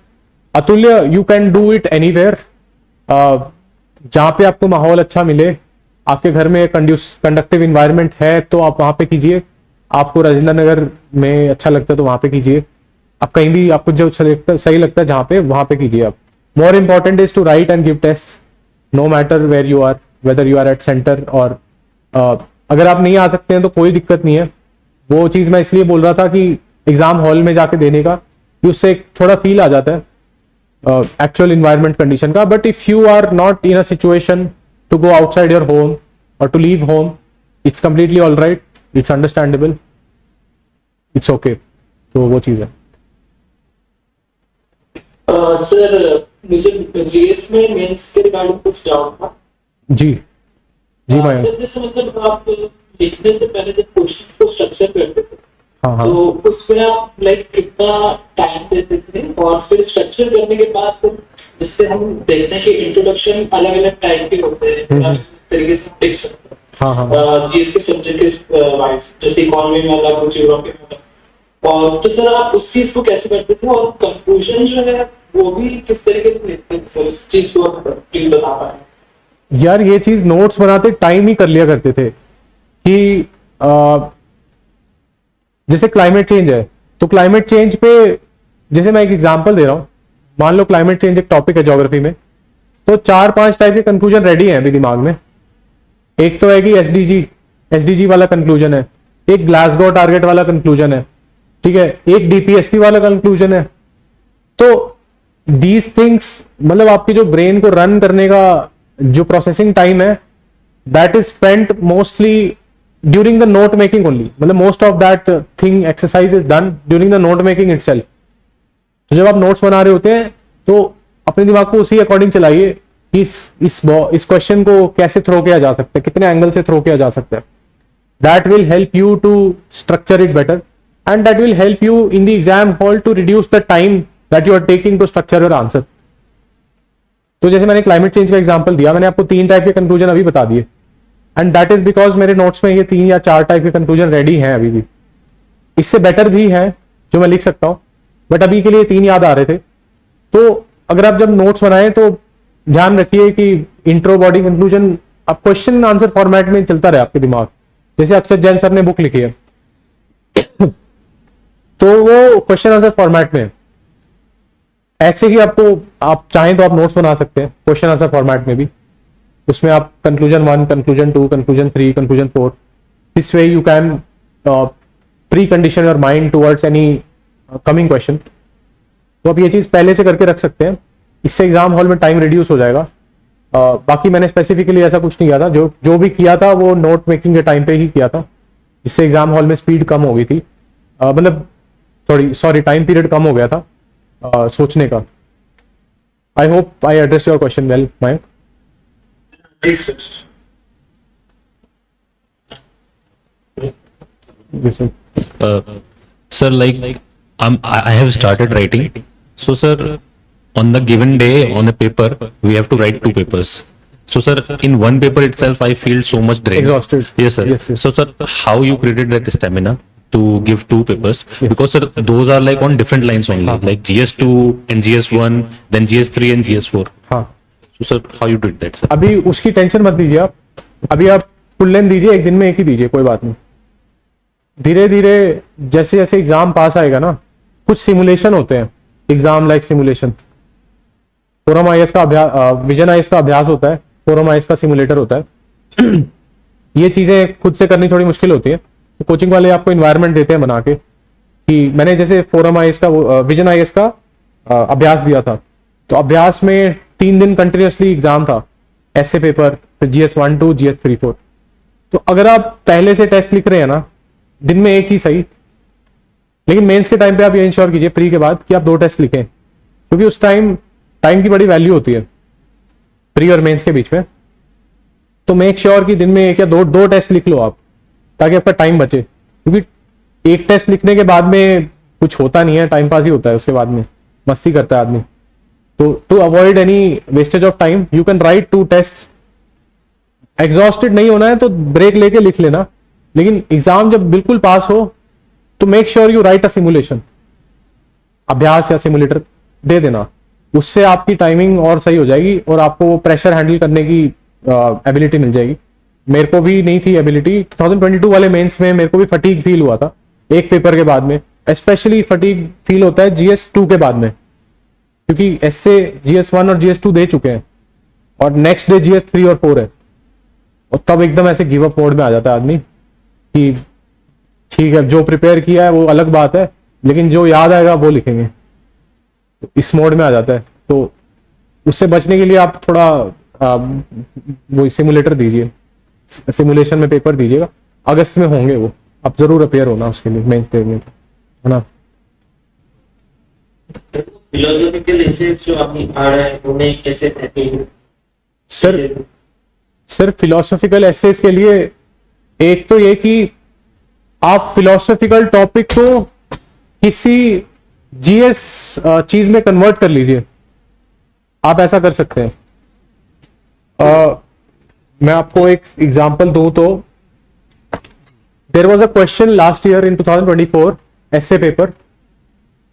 Atulya, you can do it anywhere, जहां पे आपको माहौल अच्छा मिले, आपके घर में कंडक्टिव इन्वायरमेंट है तो आप वहां पे कीजिए। आपको राजेंद्र नगर में अच्छा लगता है तो वहां पे कीजिए। आप कहीं भी आपको जो सही लगता है जहां पे, वहां पे कीजिए आप। More important is to write and give test no matter where you are, whether you are at centre और अगर आप नहीं आ सकते हैं तो कोई दिक्कत नहीं है। वो चीज मैं इसलिए बोल रहा था कि एग्जाम हॉल में जाके देने का, कि उससे एक थोड़ा फील आ जाता है एक्चुअल इन्वायरमेंट कंडीशन का। But if you are not in a situation to go outside your home और to leave home, it's completely all right, it's understandable, it's okay. तो वो चीज है। सर मुझे जीएस में मेंस के रिगार्डिंग कुछ डाउट था। जी मैं सर जैसे मतलब आप लिखने से पहले जब क्वेश्चंस को स्ट्रक्चर करते थे, हाँ तो उसमें आप लाइक कितना टाइम देते थे, और फिर स्ट्रक्चर करने के बाद फिर जिससे हम देखते हैं कि इंट्रोडक्शन अलग अलग टाइप के होते हैं, तरीके से देख सकते हैं हाँ जीएस के सब्जेक्ट के वाइज, जैसे इकोनॉमी में अलग, कुछ यूरोप में अलग। और तो सर आप उस चीज को कैसे करते थे, और कंक्लूजन जो है वो भी किस तरीके से लेते थे सर, इस चीज को आप प्लीज बता पाएं। यार ये चीज नोट्स बनाते टाइम ही कर लिया करते थे कि जैसे क्लाइमेट चेंज है तो क्लाइमेट चेंज पे, जैसे मैं एक एग्जांपल दे रहा हूं, मान लो क्लाइमेट चेंज एक टॉपिक है ज्योग्राफी में, तो 4-5 टाइप के कंक्लूजन रेडी हैं अभी दिमाग में। एक तो है कि एसडीजी वाला कंक्लूजन है, एक ग्लासगो टारगेट वाला कंक्लूजन है, ठीक है, एक डीपीएसपी वाला कंक्लूजन है। तो दीज थिंग्स, मतलब आपके जो ब्रेन को रन करने का जो प्रोसेसिंग टाइम है, that is spent mostly during the note making only, मतलब most of that thing exercise is done during the note making itself. तो जब आप नोट्स बना रहे होते हैं तो अपने दिमाग को उसी अकॉर्डिंग चलाइए कि इस क्वेश्चन को कैसे थ्रो किया जा सकता है, कितने एंगल से थ्रो किया जा सकता है। That will help you to structure it better and that will help you in the exam hall to reduce the time that you are taking to structure your answer. तो जैसे मैंने climate change का example दिया, मैंने आपको 3 type के conclusion अभी बता दिए, एंड दैट इज बिकॉज मेरे नोट्स में ये 3 या 4 टाइप के कंक्लूजन रेडी हैं अभी भी। इससे बेटर भी हैं जो मैं लिख सकता हूं, बट अभी के लिए 3 याद आ रहे थे तो अगर आप जब नोट्स बनाएं तो ध्यान रखिए कि इंट्रो, बॉडी, कंक्लूजन अब क्वेश्चन आंसर फॉर्मेट में चलता रहे आपके दिमाग। जैसे अक्षर जैन सर ने बुक लिखी है तो वो क्वेश्चन आंसर फॉर्मेट में है। ऐसे ही आपको, आप चाहें तो आप नोट्स बना सकते हैं क्वेश्चन आंसर फॉर्मेट में भी। उसमें आप conclusion 1, conclusion 2, conclusion 3, conclusion 4, this way you can pre condition your mind towards any coming question. तो आप ये चीज पहले से करके रख सकते हैं, इससे एग्जाम हॉल में टाइम रिड्यूस हो जाएगा। बाकी मैंने स्पेसिफिकली ऐसा कुछ नहीं किया था, जो भी किया था वो नोट मेकिंग के टाइम पे ही किया था, जिससे एग्जाम हॉल में स्पीड कम हो गई थी, मतलब सॉरी टाइम पीरियड कम हो गया था सोचने का। I hope I address your question well Mayank. Sir, like I have started writing. So, sir, on the given day on a paper, we have to write 2 papers. So, sir, in one paper itself, I feel so much drained. Exhausted. Yes, sir. Yes. So, sir, how you created that stamina to give 2 papers? Yes. Because, sir, those are like on different lines only, like GS2 and GS1, then GS3 and GS4. हाँ, So, sir, how you did that, sir? अभी उसकी tension मत लीजिए आप। अभी आप full length दीजिए, एक दिन में एक ही दीजिए, कोई बात नहीं। धीरे धीरे जैसे जैसे एग्जाम पास आएगा ना, कुछ सिमुलेशन होते हैं, exam like simulation. Forum IAS का अभ्यास, विजन आईएएस का अभ्यास होता है, फोरम आईएएस का सिमुलेटर होता है। ये चीजें खुद से करनी थोड़ी मुश्किल होती है, तो कोचिंग वाले आपको इन्वायरमेंट देते हैं बना के, कि मैंने जैसे फोरम आईएएस का, विजन आईएएस का अभ्यास दिया था, तो अभ्यास में 3 दिन कंटिन्यूअसली एग्जाम था, ऐसे पेपर, फिर GS1 2, GS3 4। तो अगर आप पहले से टेस्ट लिख रहे हैं ना, दिन में एक ही सही, लेकिन मेंस के टाइम पे आप ये इंश्योर कीजिए प्री के बाद कि आप 2 टेस्ट लिखें, क्योंकि उस टाइम की बड़ी वैल्यू होती है प्री और मेंस के बीच में। तो मेक श्योर कि दिन में 1 या 2 टेस्ट लिख लो आप, ताकि आपका टाइम बचे, क्योंकि एक टेस्ट लिखने के बाद में कुछ होता नहीं है, टाइम पास ही होता है, उसके बाद में मस्ती करता है आदमी। तो to avoid any wastage of time you can write 2 test. Exhausted नहीं होना है तो ब्रेक लेके लिख लेना, लेकिन एग्जाम जब बिल्कुल पास हो तो make sure you right a simulation, अभ्यास या सिमुलेटर दे देना, उससे आपकी टाइमिंग और सही हो जाएगी और आपको वो प्रेशर हैंडल करने की एबिलिटी मिल जाएगी। मेरे को भी नहीं थी एबिलिटी, 2022 वाले मेंस में मेरे को भी फटीग फील हुआ था एक पेपर के बाद में, स्पेशली फटीग फील होता है GS2 के बाद में, क्योंकि ऐसे GS1 और GS2 दे चुके हैं और नेक्स्ट डे GS3 और 4 है, और तब एकदम ऐसे गिव अप मोड में आ जाता है आदमी कि ठीक है जो प्रिपेयर किया है वो अलग बात है, लेकिन जो याद आएगा वो लिखेंगे, तो इस मोड में आ जाता है। तो उससे बचने के लिए आप थोड़ा वो सिमुलेटर दीजिए, सिमुलेशन में पेपर दीजिएगा, अगस्त में होंगे वो, आप जरूर अपेयर होना उसके लिए मेंस देंगे, है ना। फिलोसॉफिकल एसेज जो आपने पढ़ा है उन्हें कैसे सर फिलोसॉफिकल एसेज के लिए एक तो ये कि आप फिलोसॉफिकल टॉपिक को किसी जीएस चीज में कन्वर्ट कर लीजिए, आप ऐसा कर सकते हैं। मैं आपको एक एग्जांपल दूं तो there was a question last year in 2024 essay paper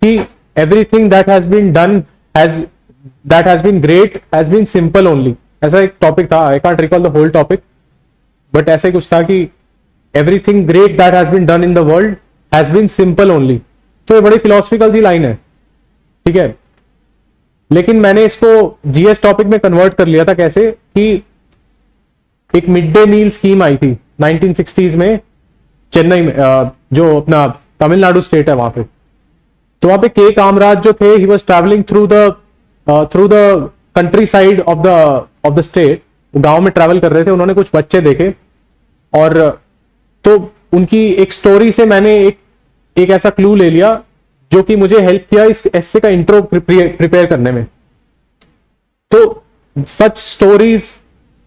कि everything that has been done that has been great has been simple only, ऐसा एक टॉपिक था, I can't recall the whole topic, but ऐसा ही कुछ था कि everything great that has been done in the world has been simple only। तो ये बड़ी फिलोसफिकल सी लाइन है, ठीक है, लेकिन मैंने इसको जीएस टॉपिक में कन्वर्ट कर लिया था। कैसे कि एक मिड डे मील स्कीम आई थी 1960s में चेन्नई में, जो अपना तमिलनाडु स्टेट है वहां पे। तो वहां पे के कामराज जो थे, he was travelling through the country side of the state, गांव में ट्रैवल कर रहे थे, उन्होंने कुछ बच्चे देखे और तो उनकी एक स्टोरी से मैंने एक ऐसा क्लू ले लिया जो कि मुझे हेल्प किया इस एस्से का इंट्रो प्रिपेयर करने में। तो सच स्टोरीज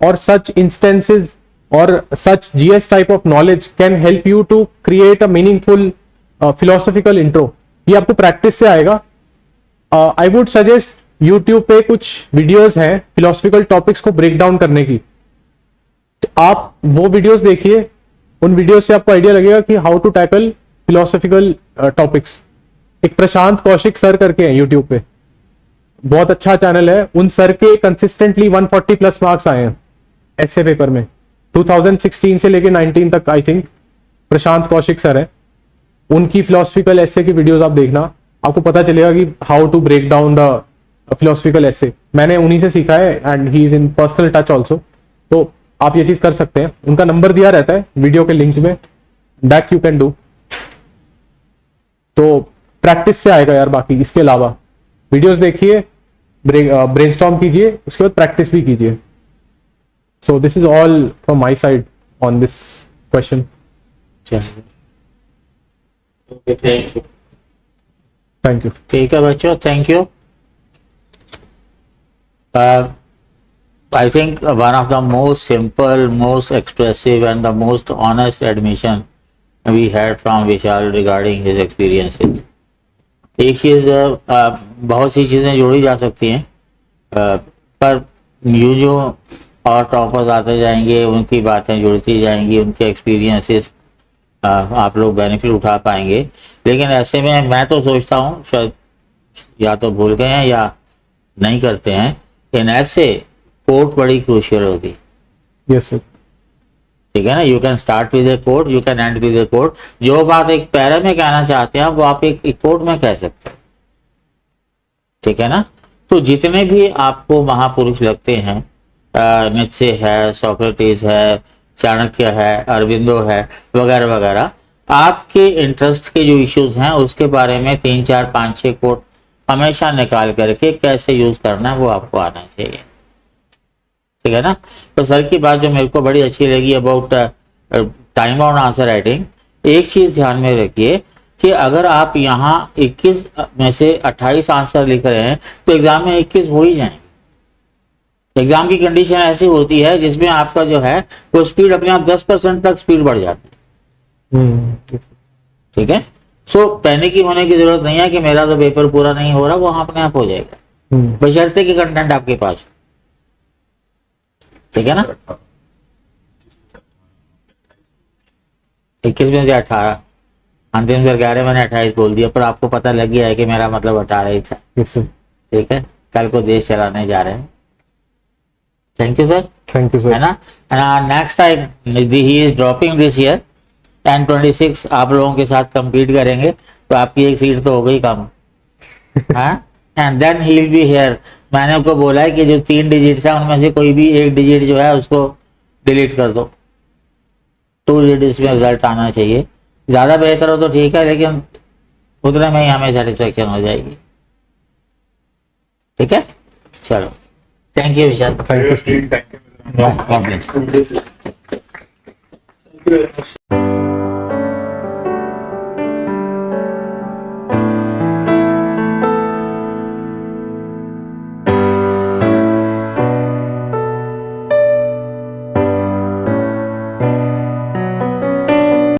और सच इंस्टेंसेस और such GS type of knowledge can help you to create a meaningful philosophical intro. ये आपको प्रैक्टिस से आएगा। आई वुड सजेस्ट यूट्यूब पे कुछ वीडियोस हैं फिलोसॉफिकल टॉपिक्स को ब्रेक डाउन करने की, तो आप वो वीडियोस देखिए, उन वीडियोस से आपको आइडिया लगेगा कि how to tackle philosophical topics. एक प्रशांत कौशिक सर करके हैं यूट्यूब पे, बहुत अच्छा चैनल है। उन सर के कंसिस्टेंटली 140 प्लस मार्क्स आए हैं ऐसे पेपर में 2016 से लेके 19 तक। I think Prashant Kaushik sir है, उनकी फिलोसफिकल एसे की वीडियोस आप देखना, आपको पता चलेगा कि how to break down the philosophical essay. मैंने उन्हीं से सीखा है and he is in personal touch also. तो आप ये चीज कर सकते हैं, उनका नंबर दिया रहता है वीडियो के लिंक में, दैट यू कैन डू। तो प्रैक्टिस से आएगा यार, बाकी इसके अलावा वीडियोस देखिए, ब्रेनस्टॉर्म कीजिए, उसके बाद प्रैक्टिस भी कीजिए। So this is all from my side on this question. Okay, thank you. Thank you. ठीक है बच्चों, thank you. I think one of the most simple, most expressive and the most honest admission we had from Vishal regarding his experiences. एक चीज, बहुत सी चीजें जोड़ी जा सकती हैं, पर ये जो और टॉपर्स आते जाएंगे उनकी बातें जुड़ती जाएंगी, उनके एक्सपीरियंसेस आप लोग बेनिफिट उठा पाएंगे। लेकिन ऐसे में मैं तो सोचता हूँ शायद या तो भूल गए हैं या नहीं करते हैं, इन ऐसे कोट बड़ी क्रूशियल होगी। Yes sir. ठीक है ना, you can start with a quote, you can end with a quote. जो बात एक पैरा में कहना चाहते हैं वो आप एक कोट में कह सकते हैं। ठीक है ना, तो जितने भी आपको महापुरुष लगते हैं, नित्से है, सोक्रेटिस है, चाणक्य है, अरविंदो है, वगैरह वगैरह, आपके इंटरेस्ट के जो इश्यूज हैं उसके बारे में 3, 4, 5, 6 कोट हमेशा निकाल करके कैसे यूज करना है वो आपको आना चाहिए। ठीक है ना। तो सर की बात जो मेरे को बड़ी अच्छी लगी about time bound answer writing, एक चीज ध्यान में रखिए कि अगर आप यहाँ 21 में से 28 आंसर लिख रहे हैं तो एग्जाम में 21 हो ही जाएंगे। एग्जाम की कंडीशन ऐसी होती है जिसमें आपका जो है वो स्पीड अपने आप 10% तक स्पीड बढ़ जाती है। ठीक है, सो पैनिक होने की जरूरत नहीं है कि मेरा तो पेपर पूरा नहीं हो रहा, वो अपने आप हो जाएगा बशर्ते कि कंटेंट आपके पास हो। ठीक है ना। 21 में से 18, अंतिम सर कह रहे मैंने 28 बोल दिया, पर आपको पता लग गया है कि मेरा मतलब 18 ही था। ठीक है, कल को देश चलाने जा रहे हैं। Thank you sir. Thank you sir. है ना। Next time he is dropping this year and 26 आप लोगों के साथ compete करेंगे, तो आपकी एक सीट तो हो गई कम। And then he will be here. मैंने उनको बोला है कि जो 3 डिजिट्स है उनमें से कोई भी एक डिजिट जो है उसको डिलीट कर दो, 2 डिजिट्स में रिजल्ट आना चाहिए। ज्यादा बेहतर हो तो ठीक है, लेकिन उतने में ही हमें सेटिस्फेक्शन हो जाएगी। ठीक है, चलो thank you Vishal. Thank you. God bless. Thank you very much.